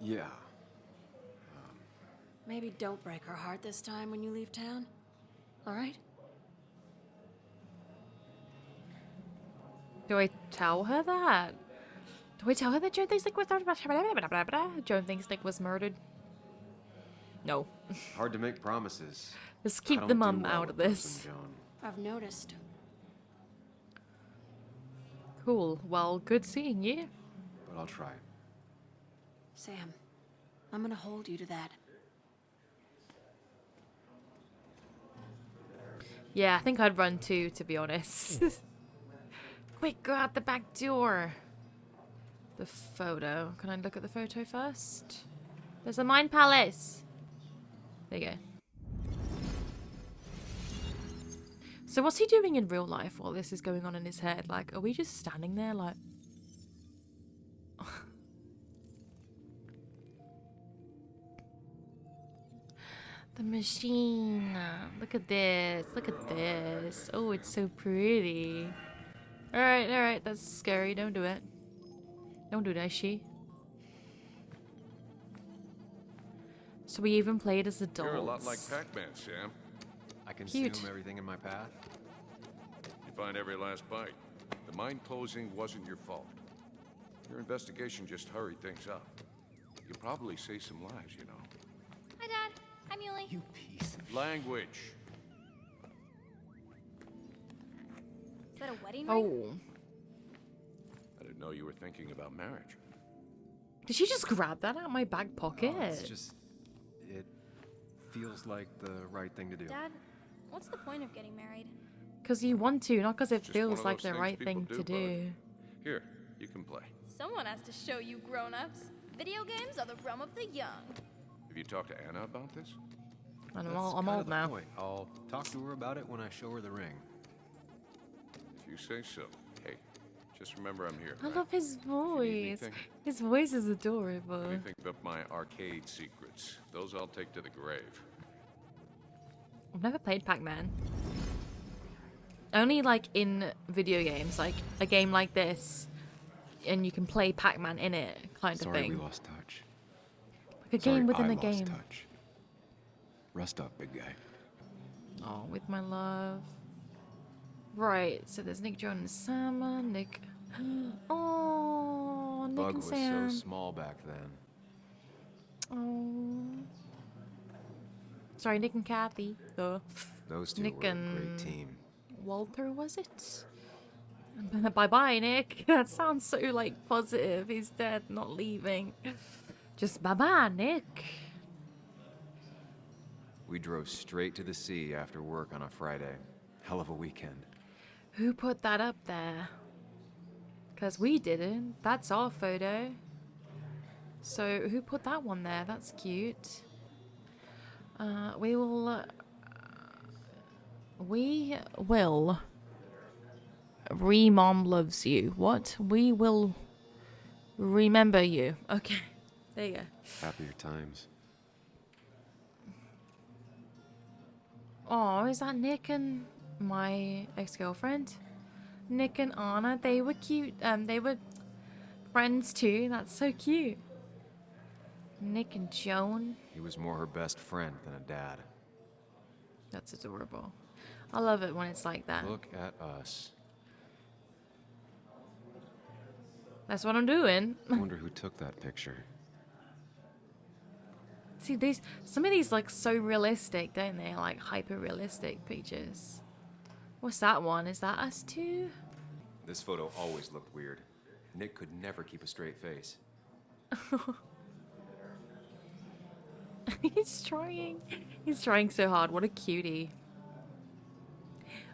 Yeah. Maybe don't break her heart this time when you leave town. All right? Do I tell her that? Do I tell her that Joan thinks Nick was Joan thinks Nick was murdered? No. Hard to make promises. Let's I keep don't the do mum well out of with this. losing Joan. I've noticed. Cool. Well, good seeing you. But I'll try. Sam, I'm gonna hold you to that. Yeah, I think I'd run too, to be honest. Quick, go out the back door. The photo. Can I look at the photo first? There's a mine palace. There you go. So what's he doing in real life while this is going on in his head? Like, are we just standing there like... The machine. Look at this. Look at this. Oh, it's so pretty. Alright, that's scary. Don't do it. Don't do that, she. So we even played as adults. You're a lot like Pac-Man, Sam. I Cute. consume everything in my path. You find every last bite. The mine closing wasn't your fault. Your investigation just hurried things up. You probably saved some lives, you know. Hi, Dad. Hi, Muley. You piece of... Language. Is that a wedding ring? Oh. I didn't know you were thinking about marriage. Did she just grab that out of my back pocket? Oh, it's just... It feels like the right thing to do. Dad, what's the point of getting married? Because you want to, not because it Just one feels of like those the things right people thing to bud. do. Here, you can play. Someone has to show you grown-ups. Video games are the realm of the young. Have you talked to Anna about this? I'm That's I'm kind of old the now. point. I'll talk to her about it when I show her the ring. If you say so. Hey, just remember I'm here. I right? love his If you need voice. anything, His voice is What do adorable. you think of my arcade secrets? Those I'll take to the grave. I've never played Pac-Man. Only like in video games, like a game like this, and you can play Pac-Man in it, kind of Sorry thing. we lost touch. Like a Sorry, game within I a lost game. touch. Rest up, big guy. Oh, with my love. Right, so there's Nick, Joan, and Sam. Nick. Oh, Nick Bug and was Sam. so small back then. Oh. Sorry, Nick and Kathy. Those two Nick were a and great team. Walter, was it? Bye-bye, Nick. That sounds so, like, positive. He's dead, not leaving. Just bye-bye, Nick. We drove straight to the sea after work on a Friday. Hell of a weekend. Who put that up there? Because we didn't. That's our photo. So, who put that one there? That's cute. We will... Remom loves you. What? We will Remember you. Okay. There you go. Happier times. Oh, is that Nick and my ex-girlfriend? Nick and Anna, they were cute. They were friends too. That's so cute. Nick and Joan. He was more her best friend than a dad. That's adorable. I love it when it's like that. Look at us. That's what I'm doing. I wonder who took that picture. See, some of these look so realistic, don't they? Like hyper-realistic pictures. What's that one? Is that us two? This photo always looked weird. Nick could never keep a straight face. He's trying. He's trying so hard. What a cutie.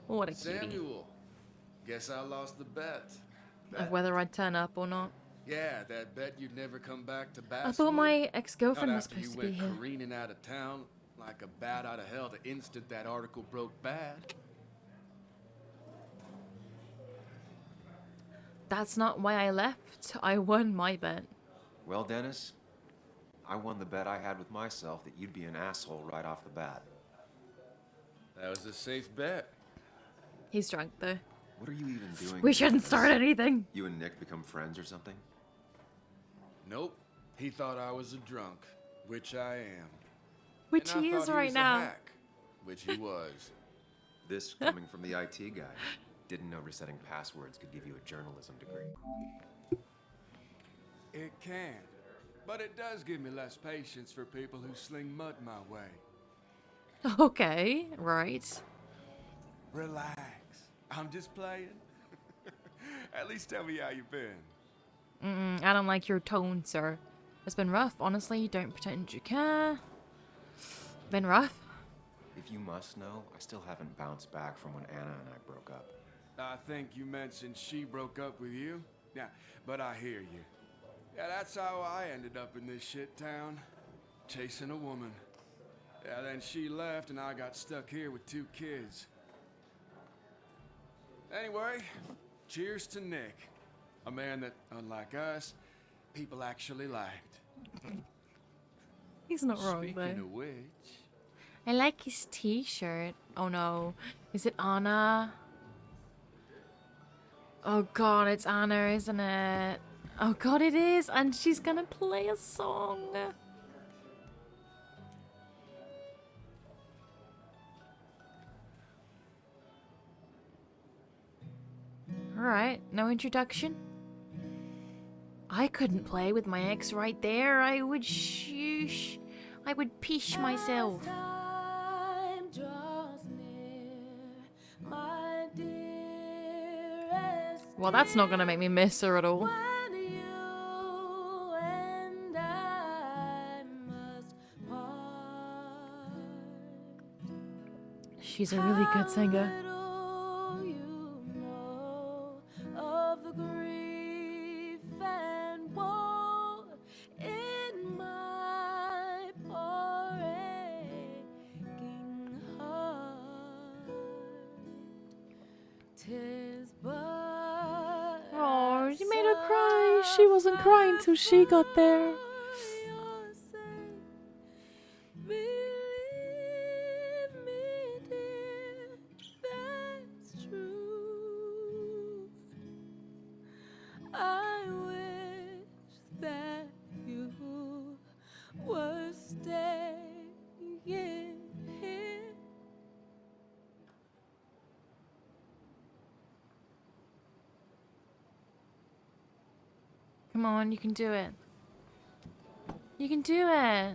What a cutie. Samuel, guess I lost the bet. Of whether I'd turn up or not. Yeah, that bet you'd never come back to Basswood. I thought my ex-girlfriend Not was after you supposed to be went here. careening out of town like a bat out of hell the instant that article broke bad. That's not why I left. I won my bet. Well, Dennis, I won the bet I had with myself that you'd be an asshole right off the bat. That was a safe bet. He's drunk though. What are you even doing? We shouldn't Dennis? start anything. You and Nick become friends or something? Nope. He thought I was a drunk, which I am. Which And I he is thought right was a now. hack, which he was. This coming from the IT guy. Didn't know resetting passwords could give you a journalism degree. It can. But it does give me less patience for people who sling mud my way. Okay, right. Relax. I'm just playing. At least tell me how you've been. I don't like your tone, sir. It's been rough, honestly. Don't pretend you care. Been rough. If you must know, I still haven't bounced back from when Anna and I broke up. I think you mentioned she broke up with you. Yeah, but I hear you. Yeah, that's how I ended up in this shit town. Chasing a woman. Yeah, then she left and I got stuck here with 2 kids. Anyway, cheers to Nick. A man that, unlike us, people actually liked. He's not wrong, Speaking though. of which... I like his t-shirt. Oh no. Is it Anna? Oh god, it's Anna, isn't it? Oh god, it is. And she's gonna play a song. Alright, no introduction? I couldn't play with my ex right there. I would shoosh. I would pish myself. Well, that's not gonna make me miss her at all. She's a really good singer. Oh, you made her cry. She wasn't crying till she got there. Come on, you can do it. You can do it.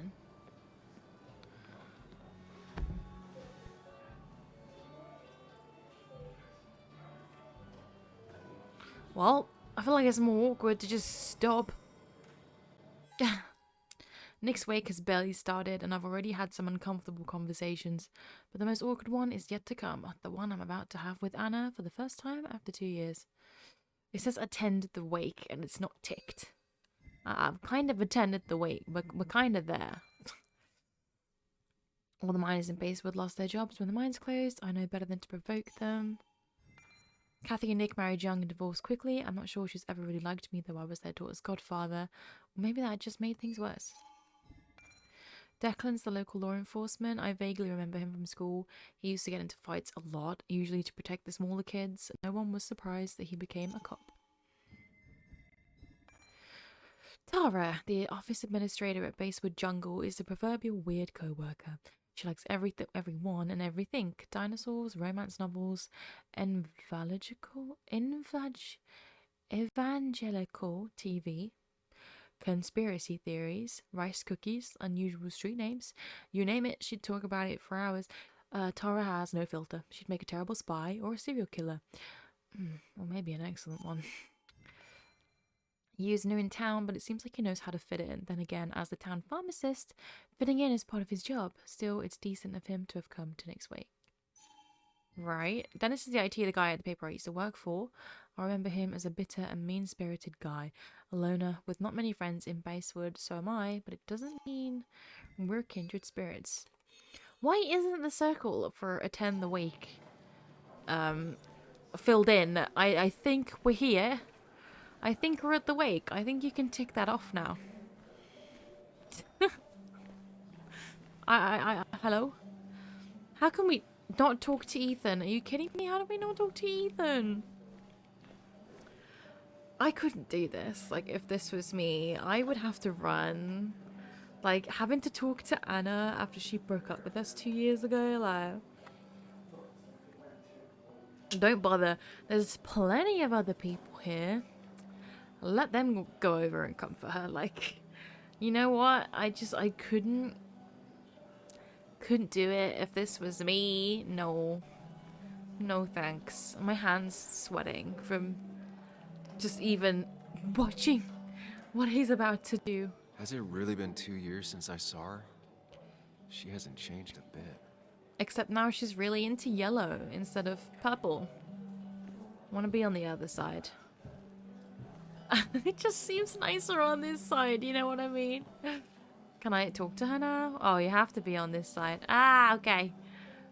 Well, I feel like it's more awkward to just stop. Nick's wake has barely started, and I've already had some uncomfortable conversations. But the most awkward one is yet to come, the one I'm about to have with Anna for the first time after 2 years. It says attend the wake, and it's not ticked. I've kind of attended the wake, but we're kind of there. All the miners in Basewood lost their jobs when the mines closed. I know better than to provoke them. Kathy and Nick married young and divorced quickly. I'm not sure she's ever really liked me, though I was their daughter's godfather. Or maybe that just made things worse. Declan's the local law enforcement. I vaguely remember him from school. He used to get into fights a lot, usually to protect the smaller kids. No one was surprised that he became a cop. Tara, the office administrator at Basewood Jungle, is the proverbial weird co-worker. She likes everyone and everything. Dinosaurs, romance novels, evangelical TV, conspiracy theories, rice cookies, unusual street names. You name it, she'd talk about it for hours. Tara has no filter. She'd make a terrible spy or a serial killer. Or maybe an excellent one. He is new in town, but it seems like he knows how to fit in. Then again, as the town pharmacist, fitting in is part of his job. Still, it's decent of him to have come to Nick's wake. Right. Dennis is the IT guy at the paper I used to work for. I remember him as a bitter and mean-spirited guy. A loner with not many friends in Basewood, so am I, but it doesn't mean we're kindred spirits. Why isn't the circle for attend the wake filled in? I think we're here. I think we're at the wake. I think you can tick that off now. Hello? How can we not talk to Ethan? Are you kidding me? How do we not talk to Ethan? I couldn't do this. Like, if this was me, I would have to run. Like, having to talk to Anna after she broke up with us 2 years ago, like... Don't bother. There's plenty of other people here. Let them go over and comfort her. Like, you know what? I couldn't do it if this was me. No thanks. My hands sweating from just even watching what he's about to do. Has it really been 2 years since I saw her? She hasn't changed a bit. Except now she's really into yellow instead of purple. Want to be on the other side. It just seems nicer on this side, you know what I mean? Can I talk to her now? Oh, you have to be on this side. Ah, okay.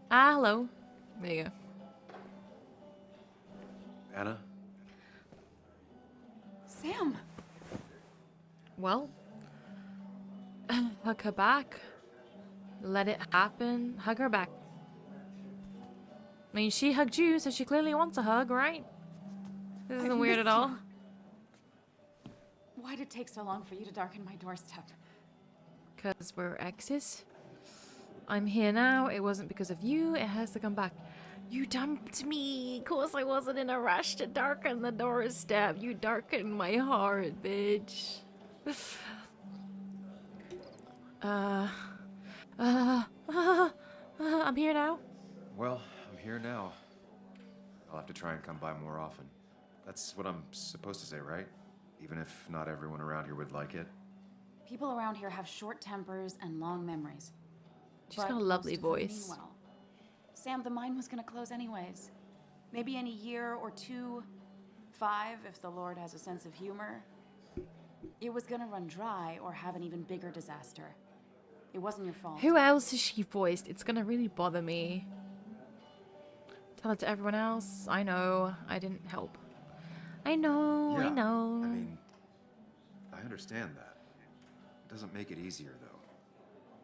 Ah, hello. There you go. Anna? Sam! Well, hug her back. Let it happen. Hug her back. I mean, she hugged you, so she clearly wants a hug, right? This isn't weird at all. Why'd it take so long for you to darken my doorstep? Because we're exes. I'm here now. It wasn't because of you. It has to come back. You dumped me. Of course I wasn't in a rush to darken the doorstep. You darkened my heart, bitch. I'm here now. Well, I'm here now. I'll have to try and come by more often. That's what I'm supposed to say, right? Even if not everyone around here would like it. People around here have short tempers and long memories. She's got a lovely voice. Well. Sam, the mine was gonna close anyways. Maybe in a year or 2, 5, if the Lord has a sense of humor. It was gonna run dry or have an even bigger disaster. It wasn't your fault. Who else has she voiced? It's gonna really bother me. Tell it to everyone else. I know. I didn't help. I know. Yeah, I know. I mean, I understand that. It doesn't make it easier, though.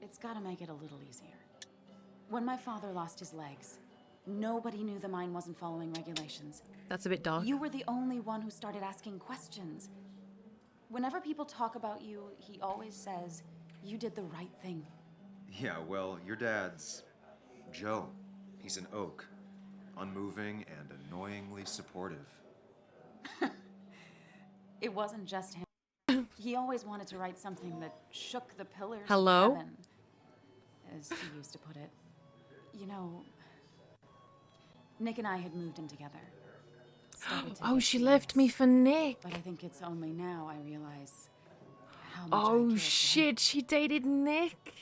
It's gotta make it a little easier. When my father lost his legs, nobody knew the mine wasn't following regulations. That's a bit dark. You were the only one who started asking questions. Whenever people talk about you, he always says, you did the right thing. Yeah, well, your dad's Joe. He's an oak. Unmoving and annoyingly supportive. It wasn't just him. He always wanted to write something that shook the pillars Hello? of heaven, as he used to put it. You know, Nick and I had moved in together. Oh, she left me for Nick. But I think it's only now I realize how much Oh shit, she dated Nick.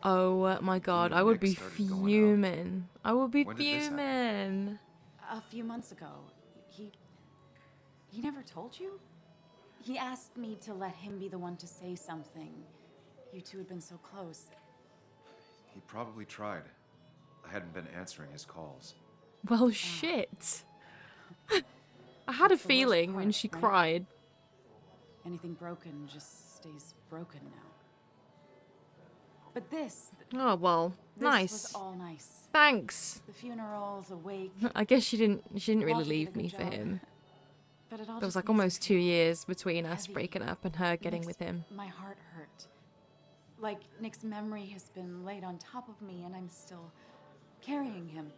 Oh my god, I would be fuming. I would be fuming. A few months ago, he never told you? He asked me to let him be the one to say something. You two had been so close. He probably tried. I hadn't been answering his calls. Well, shit. I had a That's the worst feeling when part, she right? cried. Anything broken just stays broken now. But this Oh, well, was nice. all nice. Thanks. The funeral, the wake. I guess she didn't really Walter did a leave good me for job. him. But it all There was just like makes it almost 2 feel years between us heavy. breaking up and her getting Makes with him. My heart hurt. Like Nick's memory has been laid on top of me and I'm still carrying him.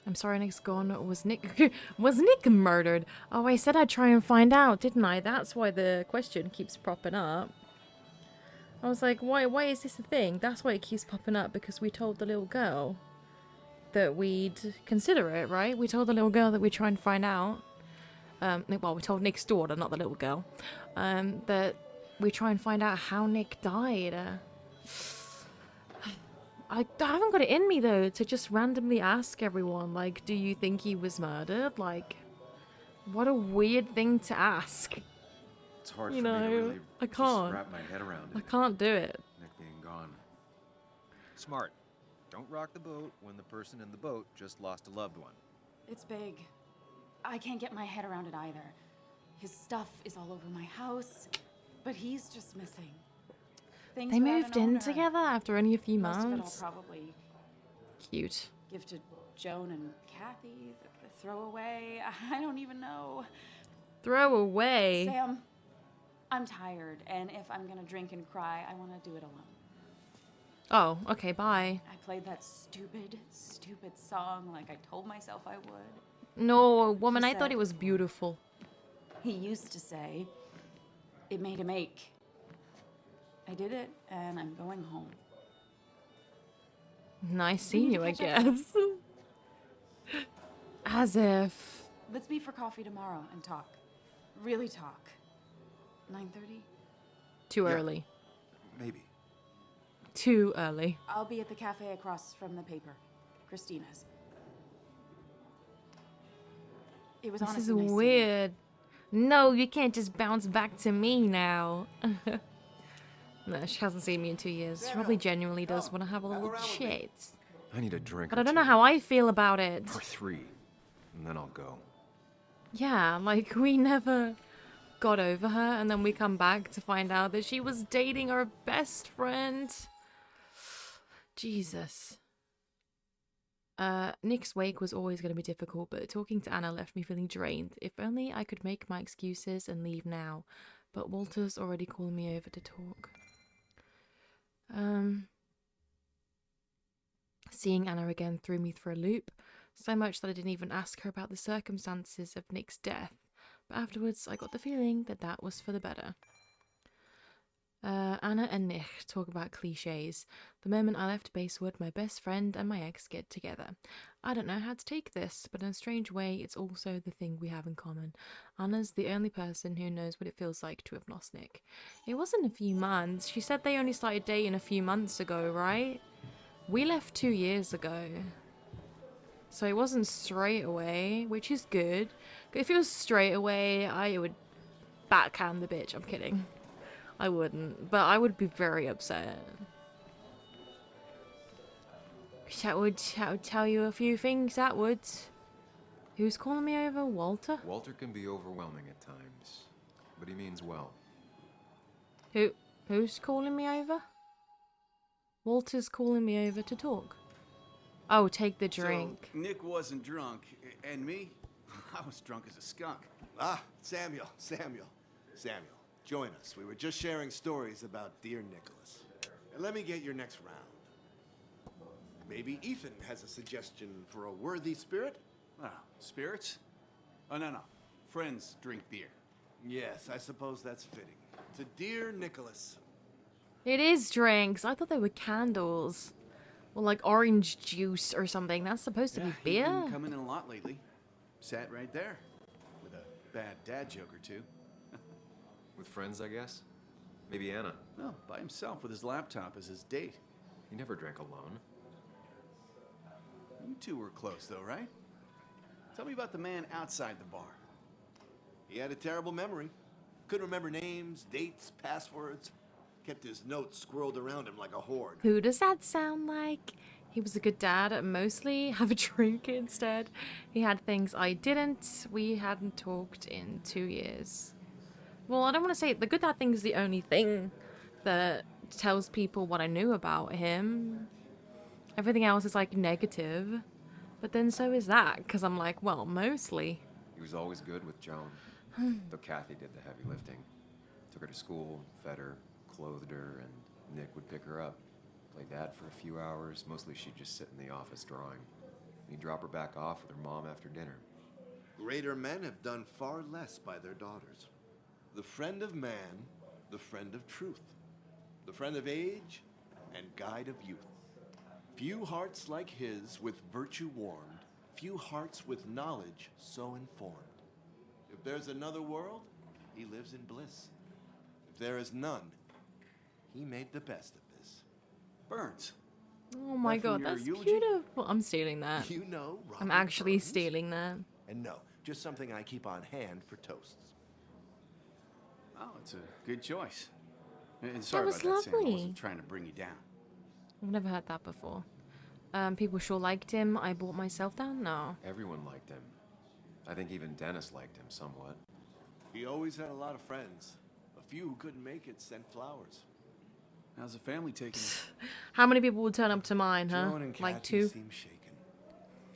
I'm sorry Nick's gone. Was Nick was Nick murdered? Oh, I said I'd try and find out, didn't I? That's why the question keeps popping up. I was like, why is this a thing? That's why it keeps popping up, because we told the little girl that we'd consider it, right? We told the little girl that we'd try and find out. Well, we told Nick's daughter, not the little girl, that we try and find out how Nick died. I haven't got it in me, though, to just randomly ask everyone, like, do you think he was murdered? Like, what a weird thing to ask. It's hard You for me to know, really I just can't. wrap my head around it. I can't do it. Nick being gone. Smart. Don't rock the boat when the person in the boat just lost a loved one. It's big. I can't get my head around it either. His stuff is all over my house, but he's just missing. Things They without moved an in owner. together after only a few Most of it months. I'll probably Cute. give to Joan and Kathy, throw away. I don't even know. Throw away. Sam, I'm tired, and if I'm gonna drink and cry, I want to do it alone. Oh, okay, bye. I played that stupid song like I told myself I would. No, woman, I thought said- it was beautiful. He used to say it made him ache. I did it, and I'm going home. Nice We seeing need you, to I catch up. guess. As if. Let's meet for coffee tomorrow and talk. Really talk. 9:30? Too Yeah. early. Maybe. Too early. I'll be at the cafe across from the paper. Christina's. It was This honestly is nice seeing you. weird. No, you can't just bounce back to me now. No, she hasn't seen me in 2 years. She probably genuinely does want to have a little chat. I need a drink. But or I don't know two. how I feel about it. Or 3. And then I'll go. Yeah, like we never got over her, and then we come back to find out that she was dating her best friend. Jesus. Nick's wake was always going to be difficult, but talking to Anna left me feeling drained. If only I could make my excuses and leave now. But Walter's already calling me over to talk. Seeing Anna again threw me for a loop, so much that I didn't even ask her about the circumstances of Nick's death. But afterwards, I got the feeling that that was for the better. Anna and Nick talk about cliches. The moment I left Basewood, my best friend and my ex get together. I don't know how to take this, but in a strange way, it's also the thing we have in common. Anna's the only person who knows what it feels like to have lost Nick. It wasn't a few months. She said they only started dating a few months ago, right? We left 2 years ago. So it wasn't straight away, which is good. If it was straight away, I would backhand the bitch. I'm kidding. I wouldn't, but I would be very upset. That would tell you a few things, that would. Who's calling me over? Walter? Walter can be overwhelming at times, but he means well. Who's calling me over? Walter's calling me over to talk. Oh, take the drink. So, Nick wasn't drunk, and me? I was drunk as a skunk. Ah, Samuel. Join us. We were just sharing stories about dear Nicholas. And let me get your next round. Maybe Ethan has a suggestion for a worthy spirit? Oh, spirits? Oh, no. Friends drink beer. Yes, I suppose that's fitting. To dear Nicholas. It is drinks. I thought they were candles. Or like orange juice or something. That's supposed to be He's beer? been coming in a lot lately. Sat right there. With a bad dad joke or two. With friends, I guess? Maybe Anna. No, by himself with his laptop as his date. He never drank alone. You two were close, though, right? Tell me about the man outside the bar. He had a terrible memory. Couldn't remember names, dates, passwords. Kept his notes squirreled around him like a hoard. Who does that sound like? He was a good dad, mostly. Have a drink instead. He had things I didn't. We hadn't talked in 2 years. Well, I don't want to say the good dad thing is the only thing that tells people what I knew about him. Everything else is like negative. But then so is that, because I'm like, well, mostly. He was always good with Joan, though Kathy did the heavy lifting. Took her to school, fed her, clothed her, and Nick would pick her up. Play dad for a few hours. Mostly she'd just sit in the office drawing. He'd drop her back off with her mom after dinner. Greater men have done far less by their daughters. The friend of man, the friend of truth. The friend of age and guide of youth. Few hearts like his with virtue warmed, few hearts with knowledge so informed. If there's another world, he lives in bliss. If there is none, he made the best of this. Burns. Oh my That from god, your that's eulogy? beautiful. I'm stealing that. You know, I'm Robert actually Burns? stealing that. And no, just something I keep on hand for toasts. Oh, it's a good choice. And sorry was about that, Sam. I lovely. wasn't trying to bring you down. I've never heard that before. People sure liked him. I brought myself down? No. Everyone liked him. I think even Dennis liked him somewhat. He always had a lot of friends. A few who couldn't make it sent flowers. How's the family taking it? How many people would turn up to mine, huh? Joan and Like Kathy 2? seem shaken.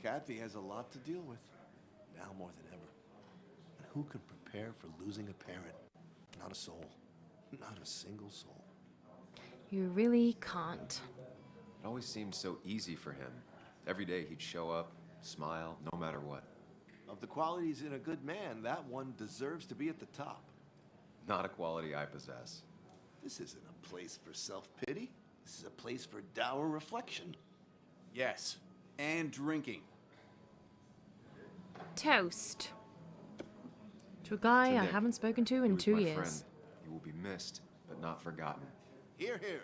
Kathy has a lot to deal with, now more than ever. And who can prepare for losing a parent? Not a soul. Not a single soul. You really can't. It always seemed so easy for him. Every day he'd show up, smile, no matter what. Of the qualities in a good man, that one deserves to be at the top. Not a quality I possess. This isn't a place for self-pity. This is a place for dour reflection. Yes, and drinking. Toast. To a guy To I Nick. haven't spoken to He in was 2 my years. friend. He will be missed, but not forgotten. Here, here.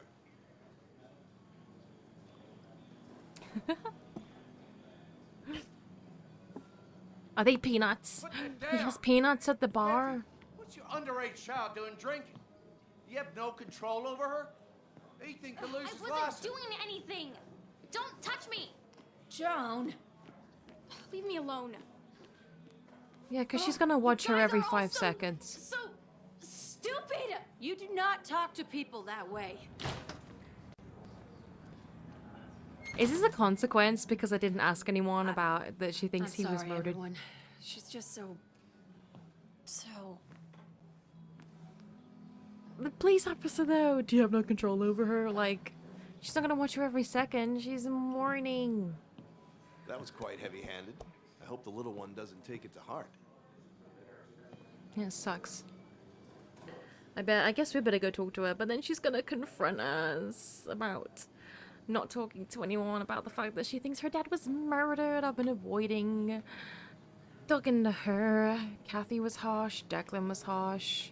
Are they peanuts? He has peanuts at the bar. What's your underage child doing drinking? You have no control over her? Ethan could lose I his wasn't license. doing anything. Don't touch me. Joan. Leave me alone. Yeah, because she's gonna watch her guys every are 5 also seconds. So stupid. You do not talk to people that way. Is this a consequence because I didn't ask anyone about that she thinks he I'm was sorry, murdered? everyone. She's just so... The police officer though, do you have no control over her? Like, she's not gonna watch her every second. She's in mourning. That was quite heavy-handed. I hope the little one doesn't take it to heart. Yeah, it sucks. I guess we better go talk to her, but then she's gonna confront us about not talking to anyone about the fact that she thinks her dad was murdered. I've been avoiding talking to her. Kathy was harsh. Declan was harsh.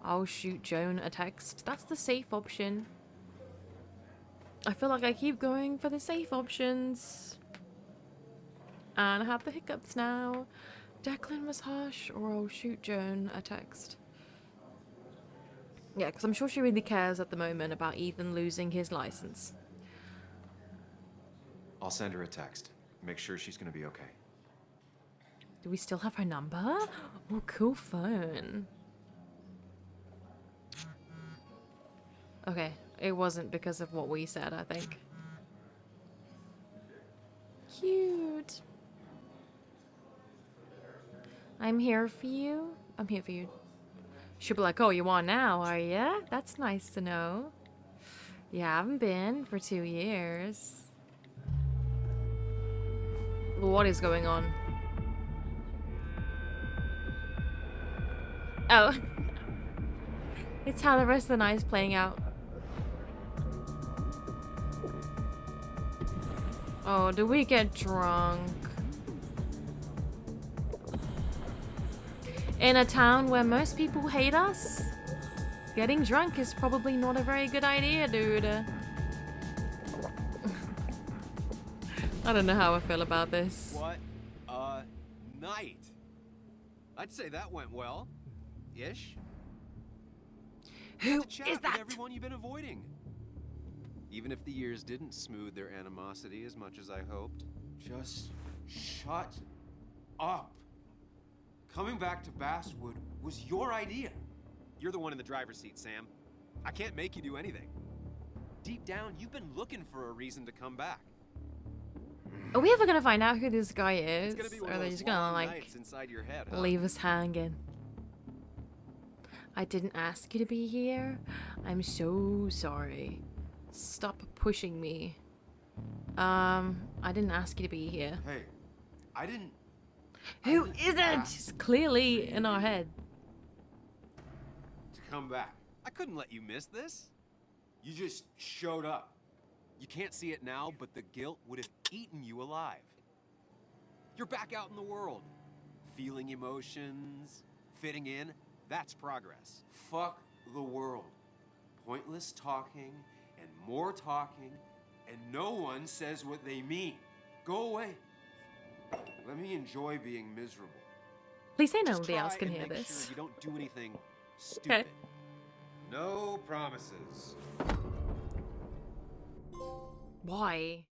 I'll shoot Joan a text. That's the safe option. I feel like I keep going for the safe options. And I have the hiccups now. Declan was harsh, or I'll shoot Joan a text. Yeah, because I'm sure she really cares at the moment about Ethan losing his license. I'll send her a text. Make sure she's gonna be okay. Do we still have her number? Oh, cool phone. Okay, it wasn't because of what we said, I think. Cute. I'm here for you. I'm here for you. She'll be like, oh, you are now, are ya? That's nice to know. You haven't been for 2 years. What is going on? Oh. It's how the rest of the night is playing out. Oh, do we get drunk? In a town where most people hate us? Getting drunk is probably not a very good idea, dude. I don't know how I feel about this. What a night. I'd say that went well. Ish. Who Chat is with that? everyone you've been avoiding. Even if the years didn't smooth their animosity as much as I hoped. Just shut up. Coming back to Basswood was your idea. You're the one in the driver's seat, Sam. I can't make you do anything. Deep down, you've been looking for a reason to come back. Are we ever gonna find out who this guy is? It's gonna be Or one are of they those just gonna long like nights inside your head, huh? leave us hanging? I didn't ask you to be here. I'm so sorry. Stop pushing me. I didn't ask you to be here. Hey, I didn't. Who isn't? It's clearly in our head. To come back. I couldn't let you miss this. You just showed up. You can't see it now, but the guilt would have eaten you alive. You're back out in the world. Feeling emotions, fitting in, that's progress. Fuck the world. Pointless talking and more talking, and no one says what they mean. Go away. Let me enjoy being miserable. At least I know Just nobody else try can and hear make this. Sure you don't do anything stupid. Okay. No promises. Why?